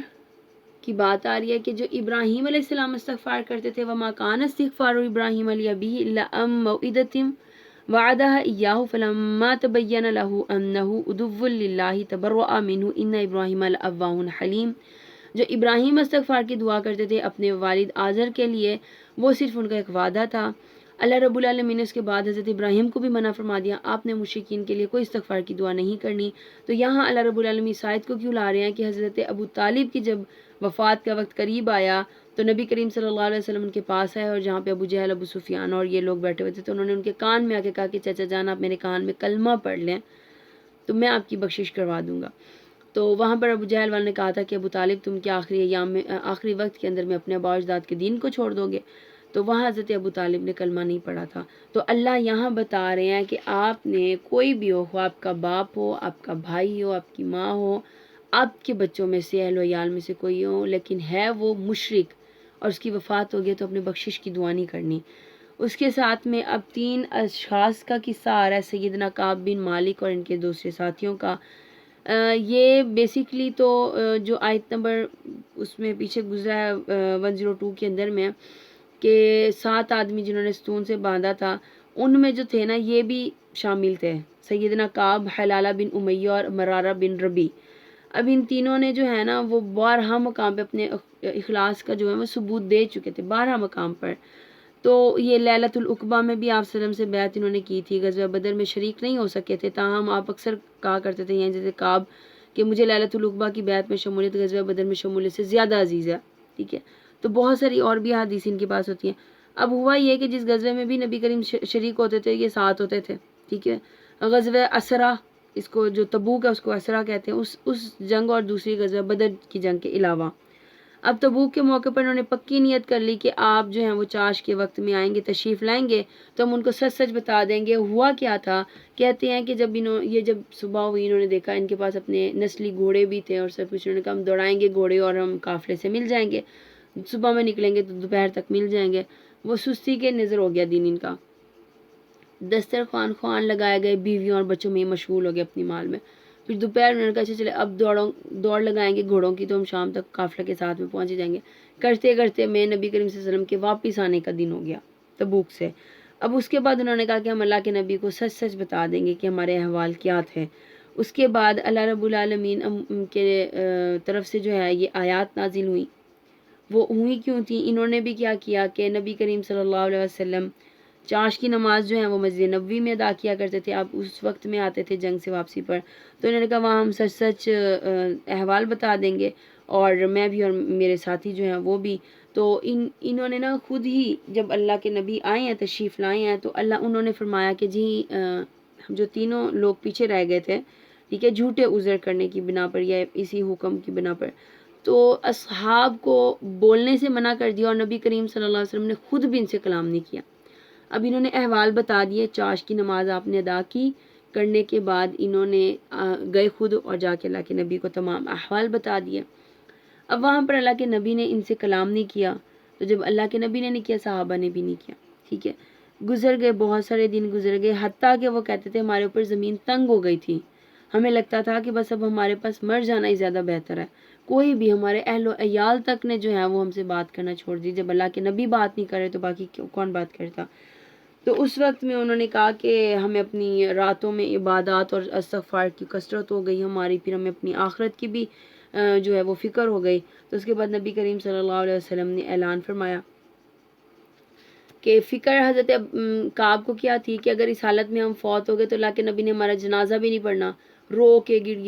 کی بات آ رہی ہے کہ جو ابراہیم علیہ السلام استغفار کرتے تھے، وَمَا كَانَ اسْتِغْفَارُ إِبْرَاهِيمَ لِأَبِيهِ إِلَّا أَن مَّوْعِدَةٍ وَعَدَهَا إِيَّاهُ فَلَمَّا تَبَيَّنَ لَهُ أَنَّهُ عَدُوٌّ لِّلَّهِ تَبَرَّأَ مِنْهُ إِنَّ إِبْرَاهِيمَ لَأَوَّاهٌ حَلِيمٌ۔ جو ابراہیم استغفار کی دعا کرتے تھے اپنے والد آزر کے لیے، وہ صرف ان کا ایک وعدہ تھا۔ اللہ رب العالمین نے اس کے بعد حضرت ابراہیم کو بھی منع فرما دیا، آپ نے مشرکین کے لیے کوئی استغفار کی دعا نہیں کرنی۔ تو یہاں اللہ رب العالمین شاید کو کیوں لا رہے ہیں کہ حضرت ابو طالب کی جب وفات کا وقت قریب آیا تو نبی کریم صلی اللہ علیہ وسلم ان کے پاس آئے، اور جہاں پہ ابو جہل، ابو سفیان اور یہ لوگ بیٹھے ہوئے تھے، تو انہوں نے ان کے کان میں آ کے کہا کہ چچا جان آپ میرے کان میں کلمہ پڑھ لیں تو میں آپ کی بخشش کروا دوں گا۔ تو وہاں پر ابو جہل والے نے کہا تھا کہ ابو طالب تم کیا آخری ایام میں، آخری وقت کے اندر میں اپنے آبا و اجداد کے دین کو چھوڑ دو گے؟ تو وہاں حضرت ابو طالب نے کلمہ نہیں پڑھا تھا۔ تو اللہ یہاں بتا رہے ہیں کہ آپ نے کوئی بھی ہو، آپ کا باپ ہو، آپ کا بھائی ہو، آپ کی ماں ہو، آپ کے بچوں میں سے، اہل و عیال میں سے کوئی ہو، لیکن ہے وہ مشرک اور اس کی وفات ہو گئی تو اپنے بخشش کی دعا نہیں کرنی۔ اس کے ساتھ میں اب 3 اشخاص کا قصہ آ رہا ہے، سیدنا کعب بن مالک اور ان کے دوسرے ساتھیوں کا۔ یہ بیسیکلی تو جو آیت نمبر اس میں پیچھے گزرا ہے 102 کے اندر میں، کہ 7 آدمی جنہوں نے ستون سے باندھا تھا، ان میں جو تھے نا یہ بھی شامل تھے، سیدنا کعب، حلالہ بن امیہ اور مرارہ بن ربی۔ اب ان تینوں نے جو ہے نا وہ 12 مقام پہ اپنے اخلاص کا جو ہے وہ ثبوت دے چکے تھے، 12 مقام پر۔ تو یہ لیلۃ العقبہ میں بھی آپ صلی اللہ علیہ وسلم سے بیعت انہوں نے کی تھی، غزوہ بدر میں شریک نہیں ہو سکے تھے، تاہم آپ اکثر کہا کرتے تھے یعنی جیسے کعب کہ مجھے لیلۃ العقبہ کی بیعت میں شمولیت غزوہ بدر میں شمولیت سے زیادہ عزیز ہے، ٹھیک ہے؟ تو بہت ساری اور بھی حدیث ان کے پاس ہوتی ہیں۔ اب ہوا یہ کہ جس غزوے میں بھی نبی کریم شریک ہوتے تھے یہ 7 ہوتے تھے، ٹھیک ہے؟ غزوہ اسرا، اس کو جو تبوک ہے اس کو اسرا کہتے ہیں، اس جنگ اور دوسری غزوہ بدر کی جنگ کے علاوہ۔ اب تبوک کے موقع پر انہوں نے پکی نیت کر لی کہ آپ جو ہیں وہ چاش کے وقت میں آئیں گے، تشریف لائیں گے تو ہم ان کو سچ سچ بتا دیں گے۔ ہوا کیا تھا، کہتے ہیں کہ جب صبح ہوئی انہوں نے دیکھا ان کے پاس اپنے نسلی گھوڑے بھی تھے اور سب کچھ، انہوں نے کہا ہم دوڑائیں گے گھوڑے اور ہم قافلے سے مل جائیں گے، صبح میں نکلیں گے تو دوپہر تک مل جائیں گے۔ وہ سستی کے نظر ہو گیا دین ان کا، دسترخوان خوان لگائے گئے، بیویوں اور بچوں میں مشغول ہو گئے اپنی مال میں۔ پھر دوپہر انہوں نے کہا چلے اب دوڑ لگائیں گے گھوڑوں کی تو ہم شام تک قافلے کے ساتھ میں پہنچ جائیں گے۔ کرتے کرتے میں نبی کریم صلی اللہ علیہ وسلم کے واپس آنے کا دن ہو گیا تبوک سے۔ اب اس کے بعد انہوں نے کہا کہ ہم اللہ کے نبی کو سچ سچ بتا دیں گے کہ ہمارے احوال کیا تھے۔ اس کے بعد اللہ رب العالمین کے طرف سے جو ہے یہ آیات نازل ہوئی۔ وہ ہوئی کیوں تھی؟ انہوں نے بھی کیا کیا کہ نبی کریم صلی اللہ علیہ وسلم چاش کی نماز جو ہے وہ مسجد نبوی میں ادا کیا کرتے تھے، اب اس وقت میں آتے تھے جنگ سے واپسی پر، تو انہوں نے کہا وہاں ہم سچ سچ احوال بتا دیں گے، اور میں بھی اور میرے ساتھی جو ہیں وہ بھی۔ تو انہوں نے نا خود ہی جب اللہ کے نبی آئے ہیں، تشریف لائے ہیں، تو انہوں نے فرمایا کہ جی جو تینوں لوگ پیچھے رہ گئے تھے، ٹھیک ہے، جھوٹے عذر کرنے کی بنا پر یا اسی حکم کی بنا پر، تو اصحاب کو بولنے سے منع کر دیا، اور نبی کریم صلی اللہ علیہ وسلم نے خود بھی ان سے کلام نہیں کیا۔ اب انہوں نے احوال بتا دیے، چاش کی نماز آپ نے ادا کی، کرنے کے بعد انہوں نے گئے خود اور جا کے اللہ کے نبی کو تمام احوال بتا دیے۔ اب وہاں پر اللہ کے نبی نے ان سے کلام نہیں کیا، تو جب اللہ کے نبی نے نہیں کیا صحابہ نے بھی نہیں کیا، ٹھیک ہے۔ گزر گئے، بہت سارے دن گزر گئے، حتیٰ کہ وہ کہتے تھے ہمارے اوپر زمین تنگ ہو گئی تھی، ہمیں لگتا تھا کہ بس اب ہمارے پاس مر جانا ہی زیادہ بہتر ہے، کوئی بھی ہمارے اہل و عیال تک نے جو ہے وہ ہم سے بات کرنا چھوڑ دی، جب اللہ کے نبی بات نہیں کرے تو باقی کون بات کرتا۔ تو اس وقت میں انہوں نے کہا کہ ہمیں اپنی راتوں میں عبادات اور استغفار کی کثرت ہو گئی ہماری، پھر ہمیں اپنی آخرت کی بھی جو ہے وہ فکر ہو گئی۔ تو اس کے بعد نبی کریم صلی اللہ علیہ وسلم نے اعلان فرمایا کہ فکر حضرت کعب کو کیا تھی کہ اگر اس حالت میں ہم فوت ہو گئے تو اللہ کے نبی نے ہمارا جنازہ بھی نہیں پڑھنا، رو کے گڑ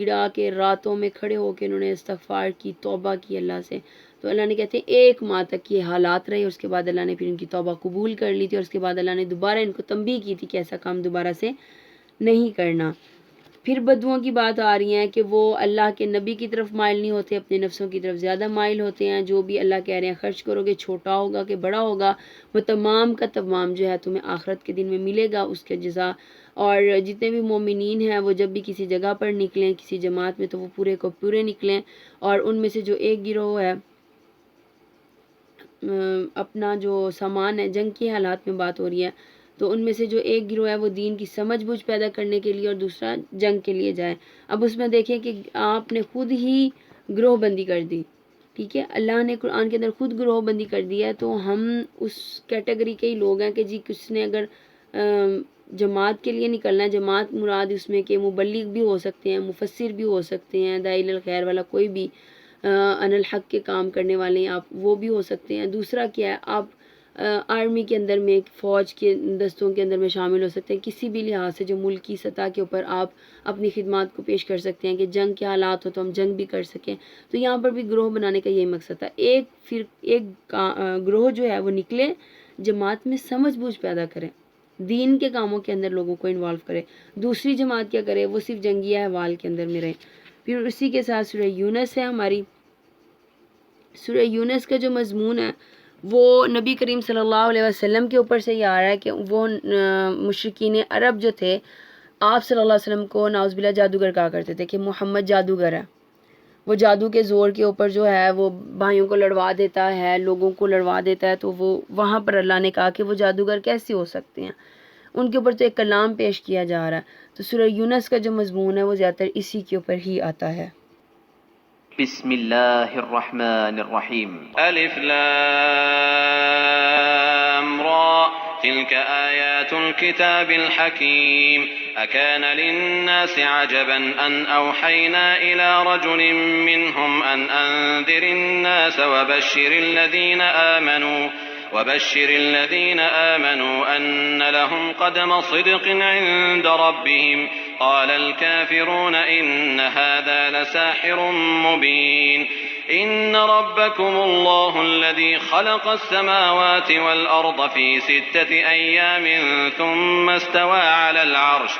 گڑا کے راتوں میں کھڑے ہو کے انہوں نے استغفار کی، توبہ کی اللہ سے۔ تو اللہ نے کہتے ہیں 1 ماہ تک یہ حالات رہے، اس کے بعد اللہ نے پھر ان کی توبہ قبول کر لی تھی، اور اس کے بعد اللہ نے دوبارہ ان کو تنبیہ کی تھی کہ ایسا کام دوبارہ سے نہیں کرنا۔ پھر بدوؤں کی بات آ رہی ہیں کہ وہ اللہ کے نبی کی طرف مائل نہیں ہوتے، اپنے نفسوں کی طرف زیادہ مائل ہوتے ہیں، جو بھی اللہ کہہ رہے ہیں خرچ کرو گے، چھوٹا ہوگا کہ بڑا ہوگا، وہ تمام کا تمام جو ہے تمہیں آخرت کے دن میں ملے گا اس کے جزا۔ اور جتنے بھی مومنین ہیں وہ جب بھی کسی جگہ پر نکلیں، کسی جماعت میں، تو وہ پورے کو پورے نکلیں، اور ان میں سے جو ایک گروہ ہے اپنا جو سامان ہے، جنگ کے حالات میں بات ہو رہی ہے، تو ان میں سے جو ایک گروہ ہے وہ دین کی سمجھ بوجھ پیدا کرنے کے لیے اور دوسرا جنگ کے لیے جائے۔ اب اس میں دیکھیں کہ آپ نے خود ہی گروہ بندی کر دی، ٹھیک ہے، اللہ نے قرآن کے اندر خود گروہ بندی کر دی ہے، تو ہم اس کیٹیگری کے ہی لوگ ہیں کہ جی کس نے اگر جماعت کے لیے نکلنا ہے، جماعت مراد اس میں کہ مبلغ بھی ہو سکتے ہیں، مفسر بھی ہو سکتے ہیں، داعی الخیر والا کوئی بھی ان الحق کے کام کرنے والے ہیں آپ، وہ بھی ہو سکتے ہیں۔ دوسرا کیا ہے، آپ آرمی کے اندر میں، فوج کے دستوں کے اندر میں شامل ہو سکتے ہیں، کسی بھی لحاظ سے جو ملکی سطح کے اوپر آپ اپنی خدمات کو پیش کر سکتے ہیں کہ جنگ کے حالات ہو تو ہم جنگ بھی کر سکیں۔ تو یہاں پر بھی گروہ بنانے کا یہی مقصد تھا، ایک گروہ جو ہے وہ نکلے، جماعت میں سمجھ بوجھ پیدا کرے، دین کے کاموں کے اندر لوگوں کو انوالو کرے۔ دوسری جماعت کیا کرے، وہ صرف جنگی احوال کے اندر میں رہے۔ پھر اسی کے ساتھ سورہ یونس ہے ہماری، سورہ یونس کا جو مضمون ہے وہ نبی کریم صلی اللہ علیہ وسلم کے اوپر سے یہ آ رہا ہے کہ وہ مشرکین عرب جو تھے آپ صلی اللہ علیہ وسلم کو نعوذ باللہ جادوگر کہا کرتے تھے کہ محمد جادوگر ہے، وہ جادو کے زور کے اوپر جو ہے وہ بھائیوں کو لڑوا دیتا ہے، لوگوں کو لڑوا دیتا ہے۔ تو وہ وہاں پر اللہ نے کہا کہ وہ جادوگر کیسے ہو سکتے ہیں، ان کے اوپر تو ایک کلام پیش کیا جا رہا ہے۔ تو سورہ یونس کا جو مضمون ہے وہ زیادہ تر اسی کے اوپر ہی آتا ہے۔ بسم اللہ الرحمن الرحیم۔ ألف لام را تلك آيات الكتاب الحكيم أكان للناس عجبا أن أوحينا إلى رجل منهم أن أنذر الناس وبشر الذين آمنوا أن لهم قدم صدق عند ربهم قال الكافرون إن هذا لساحر مبين إن ربكم الله الذي خلق السماوات والأرض في 6 أيام ثم استوى على العرش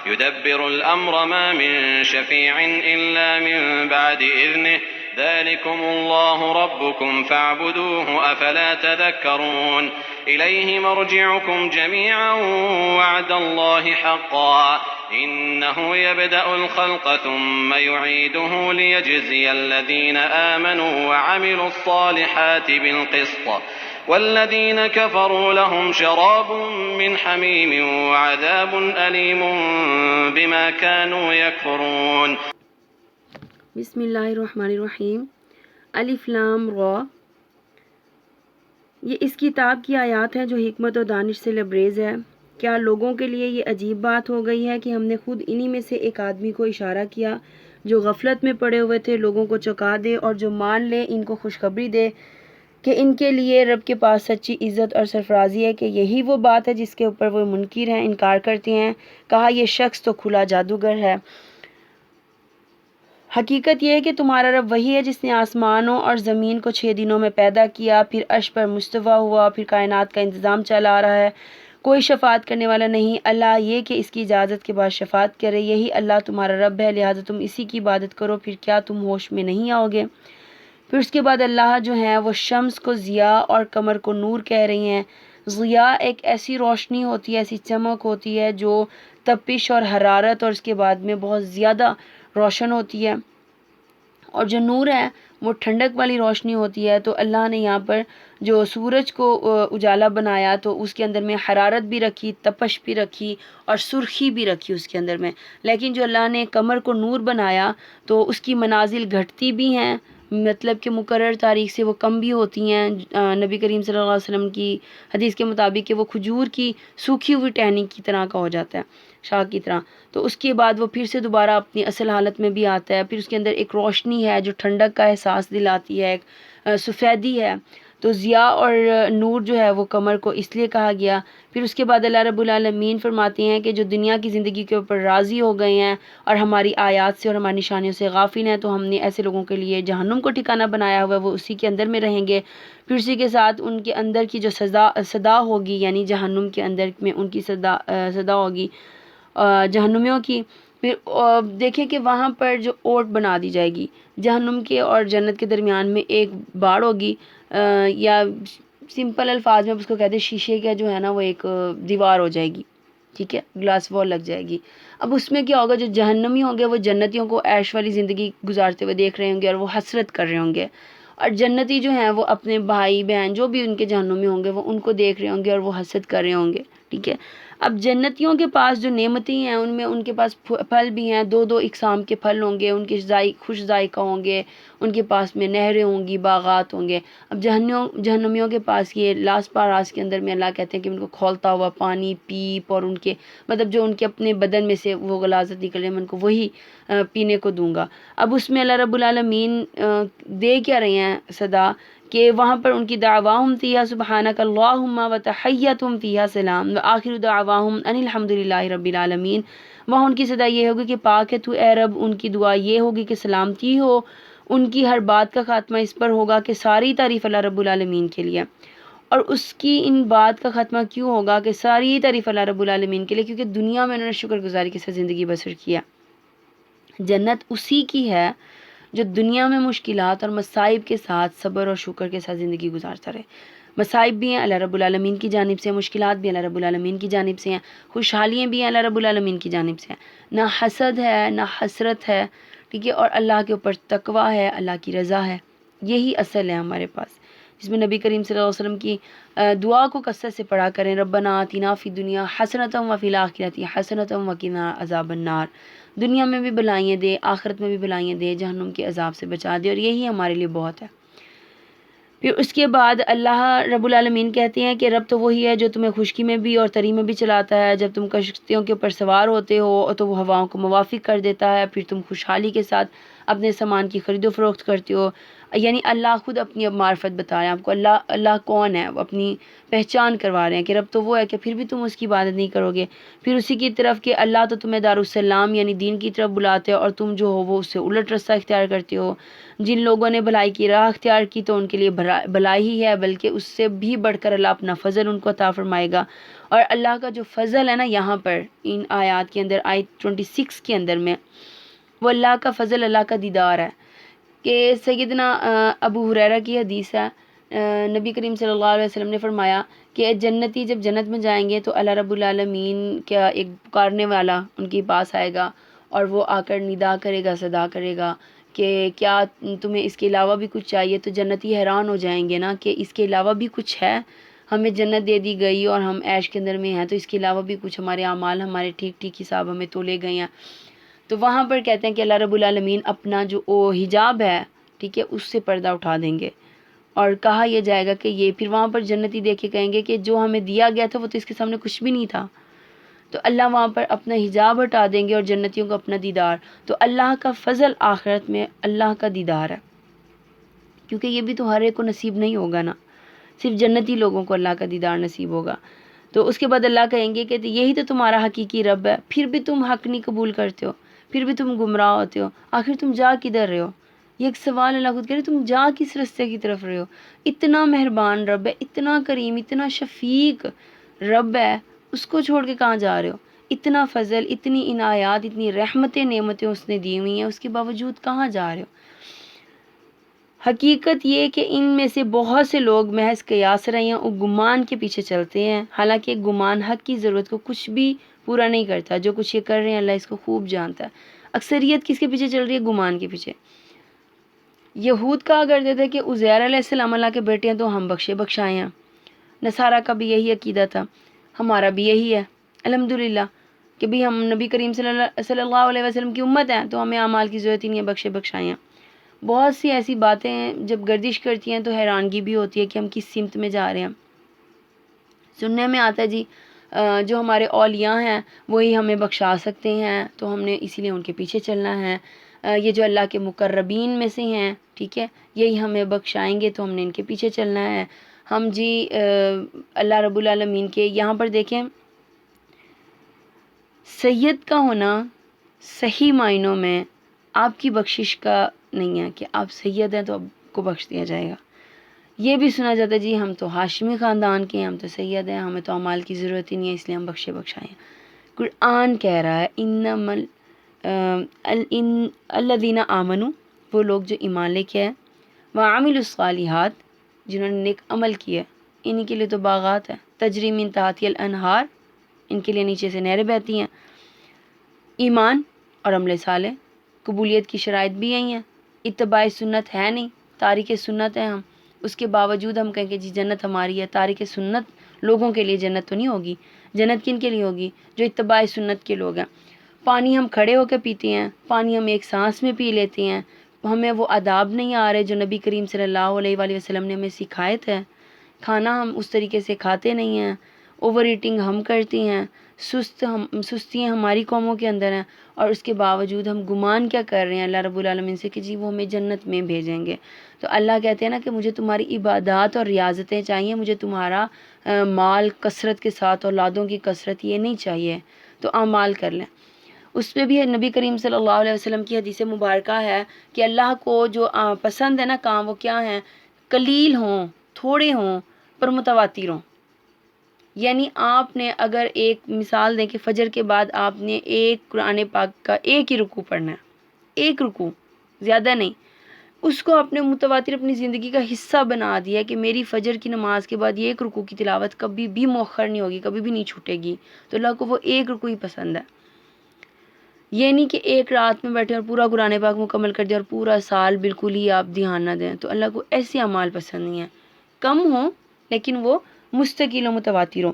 يدبر الأمر ما من شفيع إلا من بعد إذنه ذلكم الله ربكم فاعبدوه أفلا تذكرون إليه مرجعكم جميعا وعد الله حقا إنه يبدأ الخلق ثم يعيده ليجزي الذين آمنوا وعملوا الصالحات بالقسط والذين كفروا لهم شراب من حميم وعذاب أليم بما كانوا يكفرون۔ بسم اللہ الرحمن الرحیم۔ الف لام را، یہ اس کتاب کی آیات ہیں جو حکمت و دانش سے لبریز ہے۔ کیا لوگوں کے لیے یہ عجیب بات ہو گئی ہے کہ ہم نے خود انہی میں سے ایک آدمی کو اشارہ کیا جو غفلت میں پڑے ہوئے تھے، لوگوں کو چکا دے اور جو مان لے ان کو خوشخبری دے کہ ان کے لیے رب کے پاس سچی عزت اور سرفرازی ہے، کہ یہی وہ بات ہے جس کے اوپر وہ منکر ہیں، انکار کرتے ہیں۔ کہا یہ شخص تو کھلا جادوگر ہے۔ حقیقت یہ ہے کہ تمہارا رب وہی ہے جس نے آسمانوں اور زمین کو 6 دنوں میں پیدا کیا، پھر عرش پر مستوی ہوا، پھر کائنات کا انتظام چلا آ رہا ہے، کوئی شفاعت کرنے والا نہیں اللہ یہ کہ اس کی اجازت کے بعد شفاعت کرے، یہی اللہ تمہارا رب ہے، لہٰذا تم اسی کی عبادت کرو، پھر کیا تم ہوش میں نہیں آؤ گے؟ پھر اس کے بعد اللہ جو ہیں وہ شمس کو ضیاء اور قمر کو نور کہہ رہی ہیں، ضیاء ایک ایسی روشنی ہوتی ہے، ایسی چمک ہوتی ہے جو تپش اور حرارت اور اس کے بعد میں بہت زیادہ روشن ہوتی ہے، اور جو نور ہے وہ ٹھنڈک والی روشنی ہوتی ہے۔ تو اللہ نے یہاں پر جو سورج کو اجالا بنایا تو اس کے اندر میں حرارت بھی رکھی، تپش بھی رکھی اور سرخی بھی رکھی اس کے اندر میں، لیکن جو اللہ نے قمر کو نور بنایا تو اس کی منازل گھٹتی بھی ہیں، مطلب کہ مقرر تاریخ سے وہ کم بھی ہوتی ہیں۔ نبی کریم صلی اللہ علیہ وسلم کی حدیث کے مطابق کہ وہ کھجور کی سوکھی ہوئی ٹہنی کی طرح کا ہو جاتا ہے، شاخ کی طرح، تو اس کے بعد وہ پھر سے دوبارہ اپنی اصل حالت میں بھی آتا ہے۔ پھر اس کے اندر ایک روشنی ہے جو ٹھنڈک کا احساس دلاتی ہے، ایک سفیدی ہے۔ تو ضیاء اور نور جو ہے وہ قمر کو اس لیے کہا گیا۔ پھر اس کے بعد اللہ رب العالمین فرماتے ہیں کہ جو دنیا کی زندگی کے اوپر راضی ہو گئے ہیں اور ہماری آیات سے اور ہماری نشانیوں سے غافل ہیں، تو ہم نے ایسے لوگوں کے لیے جہنم کو ٹھکانہ بنایا ہوا ہے، وہ اسی کے اندر میں رہیں گے۔ پھر اسی کے ساتھ ان کے اندر کی جو صدا ہوگی، یعنی جہنم کے اندر میں ان کی صدا ہوگی جہنمیوں کی۔ پھر دیکھیں کہ وہاں پر جو اوٹ بنا دی جائے گی جہنم کے اور جنت کے درمیان میں، ایک باڑ ہوگی، یا سمپل الفاظ میں اس کو کہتے ہیں شیشے کا جو ہے نا وہ ایک دیوار ہو جائے گی، ٹھیک ہے، گلاس وال لگ جائے گی۔ اب اس میں کیا ہوگا، جو جہنمی ہوں گے وہ جنتیوں کو عیش والی زندگی گزارتے ہوئے دیکھ رہے ہوں گے اور وہ حسرت کر رہے ہوں گے، اور جنتی جو ہیں وہ اپنے بھائی بہن جو بھی ان کے جہنمی ہوں گے وہ ان کو دیکھ رہے ہوں گے اور وہ حسد کر رہے ہوں گے، ٹھیک ہے۔ اب جنتیوں کے پاس جو نعمتیں ہیں ان میں ان کے پاس پھل بھی ہیں، دو اقسام کے پھل ہوں گے، ان کے خوش ذائقہ ہوں گے، ان کے پاس میں نہریں ہوں گی، باغات ہوں گے۔ اب جہنمیوں کے پاس یہ لاس پاراس کے اندر میں اللہ کہتے ہیں کہ ان کو کھولتا ہوا پانی پیپ، اور ان کے مطلب جو ان کے اپنے بدن میں سے وہ غلاظت نکلے میں ان کو وہی پینے کو دوں گا۔ اب اس میں اللہ رب العالمین دے کیا رہے ہیں صدا، کہ وہاں پر ان کی دعواہم فیہا سبحانک اللہم وتحیتہم فیہا سلام وآخر دعواہم ان الحمد للہ رب العالمین۔ وہاں ان کی صدا یہ ہوگی کہ پاک ہے تو اے رب، ان کی دعا یہ ہوگی کہ سلامتی ہو، ان کی ہر بات کا خاتمہ اس پر ہوگا کہ ساری تعریف اللہ رب العالمین کے لیے۔ اور اس کی ان بات کا خاتمہ کیوں ہوگا کہ ساری تعریف اللہ رب العالمین کے لیے، کیونکہ دنیا میں انہوں نے شکر گزاری کے ساتھ زندگی بسر کیا۔ جنت اسی کی ہے جو دنیا میں مشکلات اور مصائب کے ساتھ صبر اور شکر کے ساتھ زندگی گزارتا رہے۔ مصائب بھی ہیں اللہ رب العالمین کی جانب سے، مشکلات بھی اللہ رب العالمین کی جانب سے ہیں، خوشحالیاں بھی ہیں اللہ رب العالمین کی جانب سے ہیں، نہ حسد ہے نہ حسرت ہے، ٹھیک ہے، اور اللہ کے اوپر تقویٰ ہے، اللہ کی رضا ہے، یہی اصل ہے ہمارے پاس، جس میں نبی کریم صلی اللہ علیہ وسلم کی دعا کو کثرت سے پڑھا کریں، ربنا آتنا فی الدنیا حسنۃ وفی الآخرۃ حسنۃ وقنا عذاب النار۔ دنیا میں بھی بلائیاں دے، آخرت میں بھی بلائیاں دے، جہنم کے عذاب سے بچا دے، اور یہی ہمارے لیے بہت ہے۔ پھر اس کے بعد اللہ رب العالمین کہتے ہیں کہ رب تو وہی ہے جو تمہیں خشکی میں بھی اور تری میں بھی چلاتا ہے، جب تم کشتیوں کے اوپر سوار ہوتے ہو تو وہ ہواؤں کو موافق کر دیتا ہے، پھر تم خوشحالی کے ساتھ اپنے سامان کی خرید و فروخت کرتے ہو۔ یعنی اللہ خود اپنی اب معرفت بتایا آپ کو، اللہ کون ہے، وہ اپنی پہچان کروا رہے ہیں کہ رب تو وہ ہے کہ پھر بھی تم اس کی عبادت نہیں کرو گے۔ پھر اسی کی طرف کہ اللہ تو تمہیں دارالسلام یعنی دین کی طرف بلاتے ہو، اور تم جو ہو وہ اس سے الٹ رستہ اختیار کرتے ہو۔ جن لوگوں نے بھلائی کی راہ اختیار کی تو ان کے لیے بھلائی ہی ہے، بلکہ اس سے بھی بڑھ کر اللہ اپنا فضل ان کو عطا فرمائے گا۔ اور اللہ کا جو فضل ہے نا یہاں پر ان آیات کے اندر، آیت 26 کے اندر میں، وہ اللہ کا فضل، اللہ کا دیدار ہے، کہ سیدنا ابو ہریرہ کی حدیث ہے، نبی کریم صلی اللہ علیہ وسلم نے فرمایا کہ جنتی جب جنت میں جائیں گے تو اللہ رب العالمین کا ایک پکارنے والا ان کے پاس آئے گا، اور وہ آ کر ندا کرے گا، صدا کرے گا کہ کیا تمہیں اس کے علاوہ بھی کچھ چاہیے؟ تو جنتی حیران ہو جائیں گے نا کہ اس کے علاوہ بھی کچھ ہے، ہمیں جنت دے دی گئی اور ہم عیش کے اندر میں ہیں، تو اس کے علاوہ بھی کچھ ہمارے اعمال، ہمارے ٹھیک ٹھیک حساب ہمیں تولے گئے ہیں۔ تو وہاں پر کہتے ہیں کہ اللہ رب العالمین اپنا جو حجاب ہے، ٹھیک ہے، اس سے پردہ اٹھا دیں گے، اور کہا یہ جائے گا کہ یہ، پھر وہاں پر جنتی دیکھے کہیں گے کہ جو ہمیں دیا گیا تھا وہ تو اس کے سامنے کچھ بھی نہیں تھا۔ تو اللہ وہاں پر اپنا حجاب ہٹا دیں گے اور جنتیوں کو اپنا دیدار۔ تو اللہ کا فضل آخرت میں اللہ کا دیدار ہے، کیونکہ یہ بھی تو ہر ایک کو نصیب نہیں ہوگا نا، صرف جنتی لوگوں کو اللہ کا دیدار نصیب ہوگا۔ تو اس کے بعد اللہ کہیں گے کہ یہی تو تمہارا حقیقی رب ہے، پھر بھی تم حق نہیں قبول کرتے ہو، پھر بھی تم گمراہ ہوتے ہو، آخر تم جا کدھر رہے ہو؟ یہ ایک سوال اللہ خود کرے، تم جا کس رستے کی طرف رہے ہو؟ اتنا مہربان رب ہے، اتنا کریم، اتنا شفیق رب ہے، اس کو چھوڑ کے کہاں جا رہے ہو؟ اتنا فضل، اتنی عنایات، اتنی رحمتیں، نعمتیں اس نے دی ہوئی ہیں، اس کے باوجود کہاں جا رہے ہو؟ حقیقت یہ کہ ان میں سے بہت سے لوگ محض قیاس رائیاں اور گمان کے پیچھے چلتے ہیں، حالانکہ گمان حق کی ضرورت کو کچھ بھی پورا نہیں کرتا۔ جو کچھ یہ کر رہے ہیں اللہ اس کو خوب جانتا ہے۔ اکثریت کس کے پیچھے چل رہی ہے؟ گمان کے پیچھے۔ یہود کہا کرتے تھے کہ عزیر علیہ السلام اللہ کے بیٹے ہیں تو ہم بخشے بخشائے ہیں۔ نصارہ کا بھی یہی عقیدہ تھا، ہمارا بھی یہی ہے الحمدللہ کہ بھی ہم نبی کریم صلی اللہ علیہ وسلم کی امت ہیں تو ہمیں اعمال کی ضرورت ہی نہیں ہے، بخشے بخشائے ہیں۔ بہت سی ایسی باتیں ہیں جب گردش کرتی ہیں تو حیرانگی بھی ہوتی ہے کہ ہم کس سمت میں جا رہے ہیں۔ سننے میں آتا ہے جی جو ہمارے اولیاء ہیں وہی ہمیں بخشا سکتے ہیں تو ہم نے اسی لیے ان کے پیچھے چلنا ہے۔ یہ جو اللہ کے مقربین میں سے ہیں، ٹھیک ہے، یہی ہمیں بخشائیں گے تو ہم نے ان کے پیچھے چلنا ہے۔ ہم جی اللہ رب العالمین کے یہاں پر دیکھیں، سید کا ہونا صحیح معنوں میں آپ کی بخشش کا نہیں ہے کہ آپ سید ہیں تو آپ کو بخش دیا جائے گا۔ یہ بھی سنا جاتا ہے جی ہم تو ہاشمی خاندان کے ہیں، ہم تو سید ہیں، ہمیں تو اعمال کی ضرورت ہی نہیں ہے اس لیے ہم بخشے بخشائے ہیں۔ قرآن کہہ رہا ہے الذین آمنوا، وہ لوگ جو ایمان لے کے آئے، وعملوا الصالحات، جنہوں نے نیک عمل کیا، انہی کے لیے تو باغات ہے، تجری من تحتها الانہار، ان کے لیے نیچے سے نہریں بہتی ہیں۔ ایمان اور عمل صالح، قبولیت کی شرائط بھی یہی ہیں۔ اتباع سنت ہے نہیں، تارک سنت ہیں ہم، اس کے باوجود ہم کہیں کہ جی جنت ہماری ہے۔ تارک سنت لوگوں کے لیے جنت تو نہیں ہوگی، جنت کن کے لیے ہوگی؟ جو اتباع سنت کے لوگ ہیں۔ پانی ہم کھڑے ہو کے پیتے ہیں، پانی ہم ایک سانس میں پی لیتے ہیں، ہمیں وہ آداب نہیں آ رہے جو نبی کریم صلی اللہ علیہ وآلہ وسلم نے ہمیں سکھائے تھے۔ کھانا ہم اس طریقے سے کھاتے نہیں ہیں، اوور ایٹنگ ہم کرتے ہیں، سستیاں ہماری قوموں کے اندر ہیں، اور اس کے باوجود ہم گمان کیا کر رہے ہیں اللہ رب العالمین سے کہ جی وہ ہمیں جنت میں بھیجیں گے۔ تو اللہ کہتے ہیں نا کہ مجھے تمہاری عبادات اور ریاضتیں چاہیے، مجھے تمہارا مال کثرت کے ساتھ اولادوں کی کثرت یہ نہیں چاہیے، تو اعمال کر لیں۔ اس پہ بھی نبی کریم صلی اللہ علیہ وسلم کی حدیث مبارکہ ہے کہ اللہ کو جو پسند ہے نا کام، وہ کیا ہیں؟ قلیل ہوں، تھوڑے ہوں، پر متواتر ہوں۔ یعنی آپ نے اگر ایک مثال دیں کہ فجر کے بعد آپ نے ایک قرآن پاک کا ایک ہی رکوع پڑھنا ہے، ایک رکوع، زیادہ نہیں، اس کو آپ نے متواتر اپنی زندگی کا حصہ بنا دیا کہ میری فجر کی نماز کے بعد یہ ایک رکوع کی تلاوت کبھی بھی مؤخر نہیں ہوگی، کبھی بھی نہیں چھوٹے گی، تو اللہ کو وہ ایک رکوع ہی پسند ہے۔ یہ نہیں کہ ایک رات میں بیٹھے اور پورا قرآن پاک مکمل کر دیا اور پورا سال بالکل ہی آپ دھیان نہ دیں، تو اللہ کو ایسے اعمال پسند نہیں ہیں، کم ہوں لیکن وہ مستقل و متواتر ہوں۔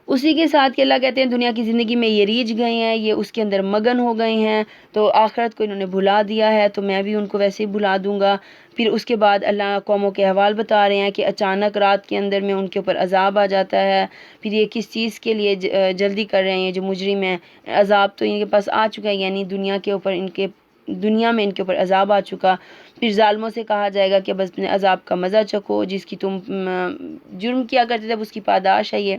اسی کے ساتھ کہ اللہ کہتے ہیں دنیا کی زندگی میں یہ ریجھ گئے ہیں، یہ اس کے اندر مگن ہو گئے ہیں، تو آخرت کو انہوں نے بھلا دیا ہے تو میں بھی ان کو ویسے ہی بھلا دوں گا۔ پھر اس کے بعد اللہ قوموں کے احوال بتا رہے ہیں کہ اچانک رات کے اندر میں ان کے اوپر عذاب آ جاتا ہے، پھر یہ کس چیز کے لیے جلدی کر رہے ہیں، یہ جو مجرم ہیں، عذاب تو ان کے پاس آ چکا ہے، یعنی دنیا میں ان کے اوپر عذاب آ چکا۔ پھر ظالموں سے کہا جائے گا کہ بس اپنے عذاب کا مزہ چکھو، جس کی تم جرم کیا کرتے تھے اس کی پاداش ہے یہ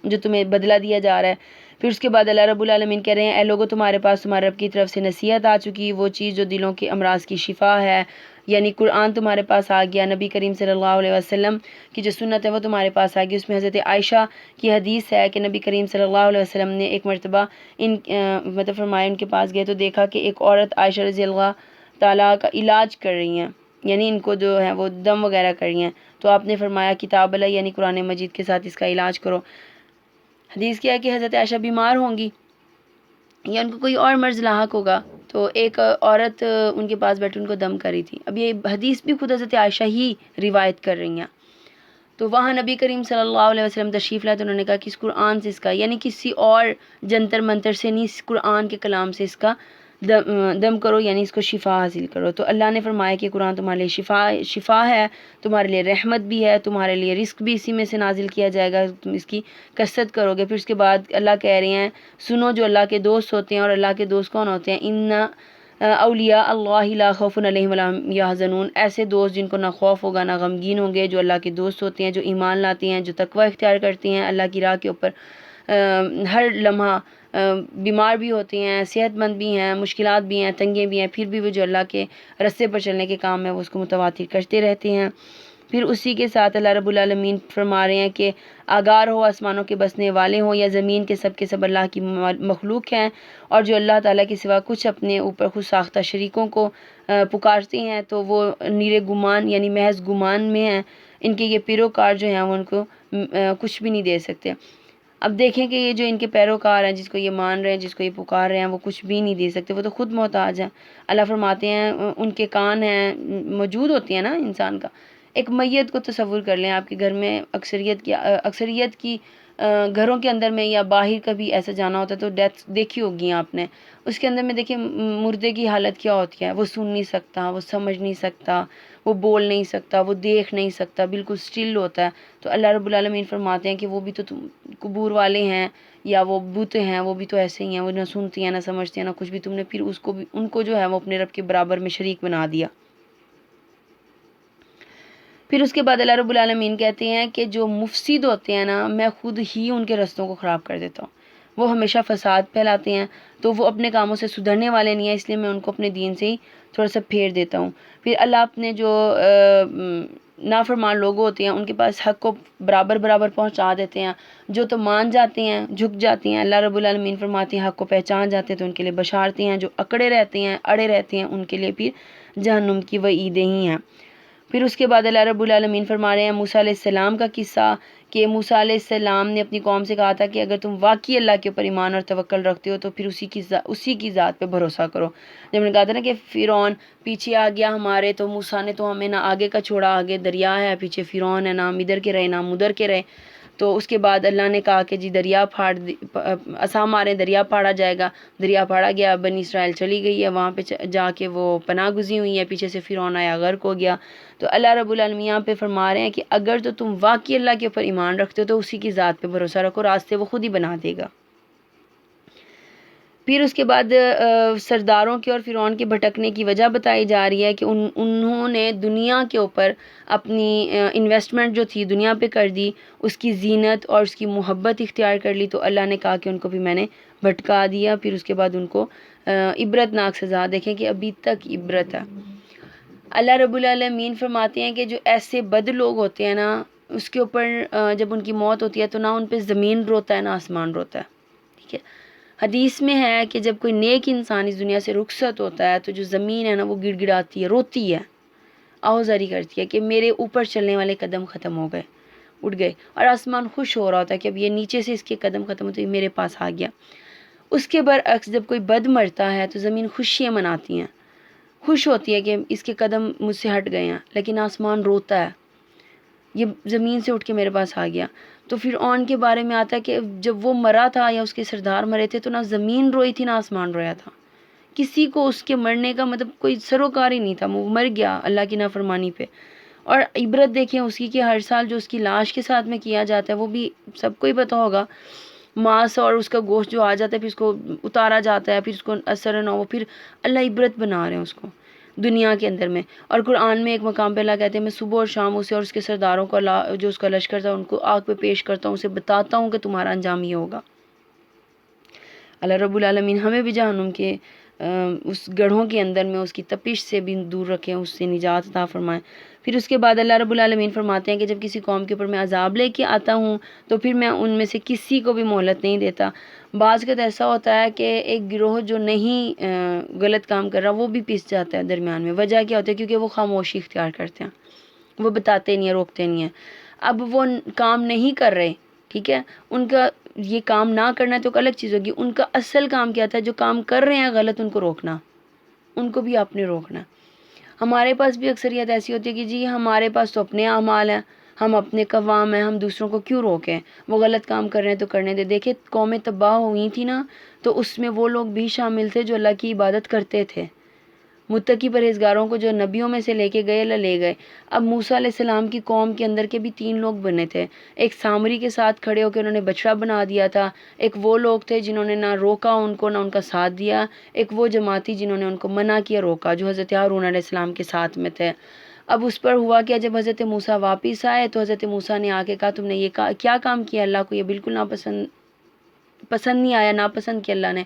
جو تمہیں بدلہ دیا جا رہا ہے۔ پھر اس کے بعد اللہ رب العالمین کہہ رہے ہیں اے لوگو تمہارے پاس تمہارے رب کی طرف سے نصیحت آ چکی، وہ چیز جو دلوں کے امراض کی شفا ہے، یعنی قرآن تمہارے پاس آ گیا، نبی کریم صلی اللہ علیہ وسلم کی جو سنت ہے وہ تمہارے پاس آ گئی۔ اس میں حضرت عائشہ کی حدیث ہے کہ نبی کریم صلی اللہ علیہ وسلم نے ایک مرتبہ فرمایا ان کے پاس گئے تو دیکھا کہ ایک عورت عائشہ رضی اللہ تعالیٰ کا علاج کر رہی ہیں، یعنی ان کو جو ہے وہ دم وغیرہ کر رہی ہیں، تو آپ نے فرمایا کتاب اللہ یعنی قرآن مجید کے ساتھ اس کا علاج کرو۔ حدیث کیا ہے کہ حضرت عائشہ بیمار ہوں گی یا ان کو کوئی اور مرض لاحق ہوگا، تو ایک عورت ان کے پاس بیٹھ ان کو دم کری تھی۔ اب یہ حدیث بھی خود حضرت عائشہ ہی روایت کر رہی ہیں، تو وہاں نبی کریم صلی اللہ علیہ وسلم تشریف لائے تو انہوں نے کہا کہ اس قرآن سے اس کا، یعنی کسی اور جنتر منتر سے نہیں، اس قرآن کے کلام سے اس کا دم کرو، یعنی اس کو شفا حاصل کرو۔ تو اللہ نے فرمایا کہ قرآن تمہارے لیے شفا ہے، تمہارے لیے رحمت بھی ہے، تمہارے لیے رزق بھی اسی میں سے نازل کیا جائے گا، تم اس کی کثرت کرو گے۔ پھر اس کے بعد اللہ کہہ رہے ہیں سنو جو اللہ کے دوست ہوتے ہیں، اور اللہ کے دوست کون ہوتے ہیں؟ ان اولیاء اللہ لا خوف علیہم ولا هم یحزنون، ایسے دوست جن کو نہ خوف ہوگا نہ غمگین ہوں گے، جو اللہ کے دوست ہوتے ہیں، جو ایمان لاتے ہیں، جو تقوی اختیار کرتے ہیں اللہ کی راہ کے اوپر، ہر لمحہ بیمار بھی ہوتے ہیں، صحت مند بھی ہیں، مشکلات بھی ہیں، تنگیں بھی ہیں، پھر بھی وہ جو اللہ کے رستے پر چلنے کے کام ہے وہ اس کو متواتر کرتے رہتے ہیں۔ پھر اسی کے ساتھ اللہ رب العالمین فرما رہے ہیں کہ آگار ہو آسمانوں کے بسنے والے ہوں یا زمین کے سب اللہ کی مخلوق ہیں، اور جو اللہ تعالیٰ کے سوا کچھ اپنے اوپر خود ساختہ شریکوں کو پکارتے ہیں تو وہ نیرے گمان یعنی محض گمان میں ہیں، ان کے یہ پیروکار جو ہیں وہ ان کو کچھ بھی نہیں دے سکتے۔ اب دیکھیں کہ یہ جو ان کے پیروکار ہیں، جس کو یہ مان رہے ہیں، جس کو یہ پکار رہے ہیں، وہ کچھ بھی نہیں دے سکتے، وہ تو خود محتاج ہیں۔ اللہ فرماتے ہیں ان کے کان ہیں، موجود ہوتی ہیں نا انسان کا۔ ایک میت کو تصور کر لیں، آپ کے گھر میں اکثریت کی گھروں کے اندر میں یا باہر کبھی ایسا جانا ہوتا ہے تو ڈیتھ دیکھی ہوگی آپ نے، اس کے اندر میں دیکھیں مردے کی حالت کیا ہوتی ہے، وہ سن نہیں سکتا، وہ سمجھ نہیں سکتا، وہ بول نہیں سکتا، وہ دیکھ نہیں سکتا، بالکل سٹل ہوتا ہے۔ تو اللہ رب العالمین فرماتے ہیں کہ وہ بھی تو قبور والے ہیں یا وہ بت ہیں، وہ بھی تو ایسے ہی ہیں، وہ نہ سنتی ہیں نہ سمجھتی ہیں نہ کچھ بھی، تم نے پھر اس کو بھی ان کو جو ہے وہ اپنے رب کے برابر میں شریک بنا دیا۔ پھر اس کے بعد اللہ رب العالمین کہتے ہیں کہ جو مفسد ہوتے ہیں نا، میں خود ہی ان کے رستوں کو خراب کر دیتا ہوں، وہ ہمیشہ فساد پھیلاتے ہیں، تو وہ اپنے کاموں سے سدھرنے والے نہیں ہیں، اس لیے میں ان کو اپنے دین سے ہی تھوڑا سا پھیر دیتا ہوں۔ پھر اللہ اپنے جو نافرمان لوگ ہوتے ہیں ان کے پاس حق کو برابر پہنچا دیتے ہیں، جو تو مان جاتے ہیں، جھک جاتے ہیں، اللہ رب العالمین فرماتے ہیں حق کو پہچان جاتے ہیں تو ان کے لیے بشارتے ہیں، جو اکڑے رہتے ہیں، اڑے رہتے ہیں، ان کے لیے پھر جہنم کی وعیدیں ہی ہیں۔ پھر اس کے بعد اللہ رب العالمین فرما رہے ہیں موسیٰ علیہ السلام کا قصہ، کہ موسیٰ علیہ السلام نے اپنی قوم سے کہا تھا کہ اگر تم واقعی اللہ کے اوپر ایمان اور توکل رکھتے ہو تو پھر اسی کی ذات پہ بھروسہ کرو۔ جب نے کہا تھا نا کہ فرعون پیچھے آ گیا ہمارے، تو موسیٰ نے تو ہمیں نہ آگے کا چھوڑا، آگے دریا ہے، پیچھے فرعون ہے، نہ ہم ادھر کے رہے نہ ہم ادھر کے رہے۔ تو اس کے بعد اللہ نے کہا کہ جی دریا عصا مارے، دریا پھاڑا جائے گا، دریا پھاڑا گیا، بنی اسرائیل چلی گئی ہے، وہاں پہ جا کے وہ پناہ گزی ہوئی ہے، پیچھے سے فرعون آیا، غرق ہو گیا۔ تو اللہ رب العالمین یہاں پہ فرما رہے ہیں کہ اگر تو تم واقعی اللہ کے اوپر ایمان رکھتے ہو تو اسی کی ذات پہ بھروسہ رکھو، راستے وہ خود ہی بنا دے گا۔ پھر اس کے بعد سرداروں کے اور فرعون کے بھٹکنے کی وجہ بتائی جا رہی ہے کہ انہوں نے دنیا کے اوپر اپنی انویسٹمنٹ جو تھی دنیا پہ کر دی، اس کی زینت اور اس کی محبت اختیار کر لی، تو اللہ نے کہا کہ ان کو بھی میں نے بھٹکا دیا۔ پھر اس کے بعد ان کو عبرت ناک سزا، دیکھیں کہ ابھی تک عبرت ہے۔ اللہ رب العالمین فرماتے ہیں کہ جو ایسے بد لوگ ہوتے ہیں نا، اس کے اوپر جب ان کی موت ہوتی ہے تو نہ ان پہ زمین روتا ہے نہ آسمان روتا ہے، ٹھیک ہے۔ حدیث میں ہے کہ جب کوئی نیک انسان اس دنیا سے رخصت ہوتا ہے تو جو زمین ہے نا وہ گڑ گڑاتی ہے، روتی ہے، آہوزاری کرتی ہے کہ میرے اوپر چلنے والے قدم ختم ہو گئے، اٹھ گئے، اور آسمان خوش ہو رہا ہوتا ہے کہ اب یہ نیچے سے اس کے قدم ختم ہوتے میرے پاس آ گیا۔ اس کے برعکس جب کوئی بد مرتا ہے تو زمین خوشیاں مناتی ہیں، خوش ہوتی ہے کہ اس کے قدم مجھ سے ہٹ گئے ہیں، لیکن آسمان روتا ہے، یہ زمین سے اٹھ کے میرے پاس آ گیا۔ تو فرعون کے بارے میں آتا ہے کہ جب وہ مرا تھا یا اس کے سردار مرے تھے تو نہ زمین روئی تھی نہ آسمان رویا تھا، کسی کو اس کے مرنے کا مطلب کوئی سروکار ہی نہیں تھا، وہ مر گیا اللہ کی نافرمانی پہ۔ اور عبرت دیکھیں اس کی کہ ہر سال جو اس کی لاش کے ساتھ میں کیا جاتا ہے وہ بھی سب کو ہی پتہ ہوگا، ماس اور اس کا گوشت جو آ جاتا ہے پھر اس کو اتارا جاتا ہے، پھر اس کو اثر نہ ہو، پھر اللہ عبرت بنا رہے ہیں اس کو دنیا کے اندر میں۔ اور قرآن میں ایک مقام پہ اللہ کہتے ہیں میں صبح اور شام اسے اور اس کے سرداروں کو جو اس کا لشکر تھا ان کو آگ پہ پیش کرتا ہوں، اسے بتاتا ہوں کہ تمہارا انجام یہ ہوگا۔ اللہ رب العالمین ہمیں بھی جہنم کے اس گڑھوں کے اندر میں اس کی تپش سے بھی دور رکھیں، اس سے نجات عطا فرمائیں۔ پھر اس کے بعد اللہ رب العالمین فرماتے ہیں کہ جب کسی قوم کے اوپر میں عذاب لے کے آتا ہوں تو پھر میں ان میں سے کسی کو بھی مہلت نہیں دیتا۔ بعض کا ایسا ہوتا ہے کہ ایک گروہ جو نہیں غلط کام کر رہا وہ بھی پس جاتا ہے درمیان میں، وجہ کیا ہوتی ہے؟ کیونکہ وہ خاموشی اختیار کرتے ہیں، وہ بتاتے نہیں ہیں، روکتے نہیں ہیں۔ اب وہ کام نہیں کر رہے، ٹھیک ہے، ان کا یہ کام نہ کرنا تو ایک الگ چیز ہوگی، ان کا اصل کام کیا تھا؟ جو کام کر رہے ہیں غلط ان کو روکنا، ان کو بھی آپ نے روکنا۔ ہمارے پاس بھی اکثریت ایسی ہوتی ہے کہ جی ہمارے پاس تو اپنے اعمال ہیں، ہم اپنے قوام ہیں، ہم دوسروں کو کیوں روکیں؟ وہ غلط کام کر رہے ہیں تو کرنے دے۔ دیکھیں قومیں تباہ ہوئی تھی نا، تو اس میں وہ لوگ بھی شامل تھے جو اللہ کی عبادت کرتے تھے، متقی پرہیزگاروں کو جو نبیوں میں سے لے کے گئے اللہ لے گئے۔ اب موسیٰ علیہ السلام کی قوم کے اندر کے بھی 3 لوگ بنے تھے، ایک سامری کے ساتھ کھڑے ہو کے انہوں نے بچڑا بنا دیا تھا، ایک وہ لوگ تھے جنہوں نے نہ روکا ان کو نہ ان کا ساتھ دیا، ایک وہ جماعتی جنہوں نے ان کو منع کیا، روکا، جو حضرت ہارون علیہ السلام کے ساتھ میں تھے۔ اب اس پر ہوا کیا، جب حضرت موسیٰ واپس آئے تو حضرت موسیٰ نے آ کے کہا تم نے یہ کیا کام کیا، اللہ کو یہ بالکل پسند نہیں آیا، ناپسند کیا اللہ نے۔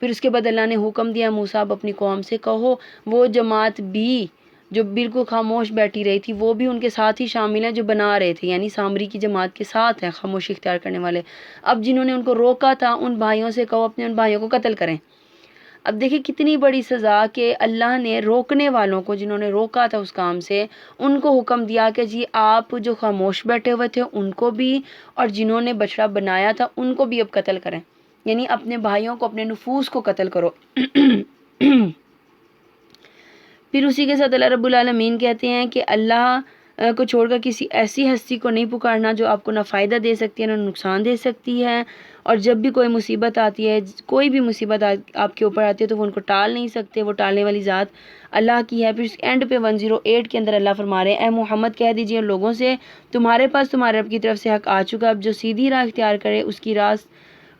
پھر اس کے بعد اللہ نے حکم دیا موسیٰ اب اپنی قوم سے کہو وہ جماعت بھی جو بالکل خاموش بیٹھی رہی تھی وہ بھی ان کے ساتھ ہی شامل ہیں جو بنا رہے تھے، یعنی سامری کی جماعت کے ساتھ ہیں خاموشی اختیار کرنے والے۔ اب جنہوں نے ان کو روکا تھا ان بھائیوں سے کہو اپنے ان بھائیوں کو قتل کریں۔ اب دیکھیں کتنی بڑی سزا کہ اللہ نے روکنے والوں کو، جنہوں نے روکا تھا اس کام سے، ان کو حکم دیا کہ جی آپ جو خاموش بیٹھے ہوئے تھے ان کو بھی، اور جنہوں نے بچڑا بنایا تھا ان کو بھی اب قتل کریں، یعنی اپنے بھائیوں کو، اپنے نفوس کو قتل کرو۔ پھر اسی کے ساتھ اللہ رب العالمین کہتے ہیں کہ اللہ کو چھوڑ کر کسی ایسی ہستی کو نہیں پکارنا جو آپ کو نہ فائدہ دے سکتی ہے نہ نقصان دے سکتی ہے، اور جب بھی کوئی مصیبت آتی ہے، کوئی بھی مصیبت آپ کے اوپر آتی ہے تو وہ ان کو ٹال نہیں سکتے، وہ ٹالنے والی ذات اللہ کی ہے۔ پھر اینڈ پہ 108 کے اندر اللہ فرما رہے ہیں، اے محمد کہہ دیجئے ان لوگوں سے تمہارے پاس تمہارے رب کی طرف سے حق آ چکا، اب جو سیدھی راہ اختیار کرے اس کی راہ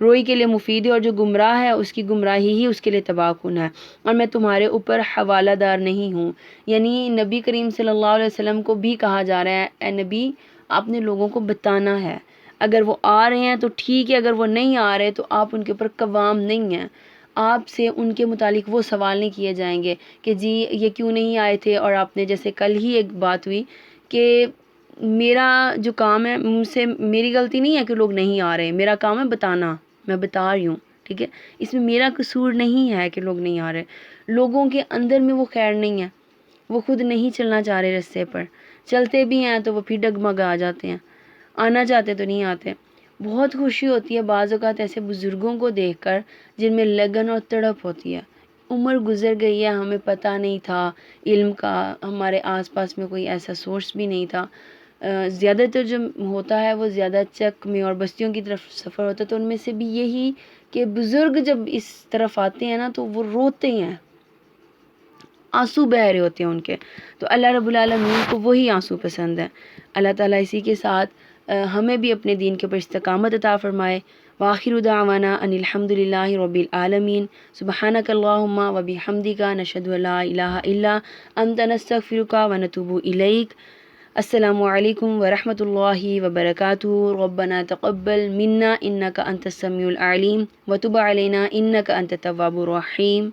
روئی کے لیے مفید ہے، اور جو گمراہ ہے اس کی گمراہی ہی اس کے لیے تباہ کن ہے، اور میں تمہارے اوپر حوالہ دار نہیں ہوں۔ یعنی نبی کریم صلی اللہ علیہ وسلم کو بھی کہا جا رہا ہے، اے نبی آپ نے لوگوں کو بتانا ہے، اگر وہ آ رہے ہیں تو ٹھیک ہے، اگر وہ نہیں آ رہے تو آپ ان کے اوپر قوام نہیں ہیں، آپ سے ان کے متعلق وہ سوال نہیں کیے جائیں گے کہ جی یہ کیوں نہیں آئے تھے، اور آپ نے جیسے کل ہی ایک بات ہوئی کہ میرا جو کام ہے، مجھ سے میری غلطی نہیں ہے کہ لوگ نہیں آ رہے، میرا کام ہے بتانا، میں بتا رہی ہوں، ٹھیک ہے، اس میں میرا قصور نہیں ہے کہ لوگ نہیں آ رہے، لوگوں کے اندر میں وہ خیر نہیں ہے، وہ خود نہیں چلنا چاہ رہے رستے پر، چلتے بھی ہیں تو وہ پھر ڈگمگا آ جاتے ہیں، آنا چاہتے تو نہیں آتے۔ بہت خوشی ہوتی ہے بعض اوقات ایسے بزرگوں کو دیکھ کر جن میں لگن اور تڑپ ہوتی ہے، عمر گزر گئی ہے، ہمیں پتہ نہیں تھا علم کا، ہمارے آس پاس میں کوئی ایسا سورس بھی نہیں تھا، زیادہ تر جو ہوتا ہے وہ زیادہ چک میں اور بستیوں کی طرف سفر ہوتا ہے، تو ان میں سے بھی یہی کہ بزرگ جب اس طرف آتے ہیں نا تو وہ روتے ہیں، آنسو بہہ رہے ہوتے ہیں ان کے، تو اللہ رب العالمین کو وہی آنسو پسند ہے۔ اللہ تعالیٰ اسی کے ساتھ ہمیں بھی اپنے دین کے اوپر استقامت عطا فرمائے۔ وآخر دعوانا ان الحمد للہ رب العالمین، سبحانک اللہم وبحمدک، نشہد ان لا الہ الا انت، نستغفرک ونتوب الیک۔ السلام علیکم ورحمۃ اللہ وبرکاتہ۔ ربنا تقبل منا انک انت السمیع العلیم وتب علینا انک انت التواب الرحیم۔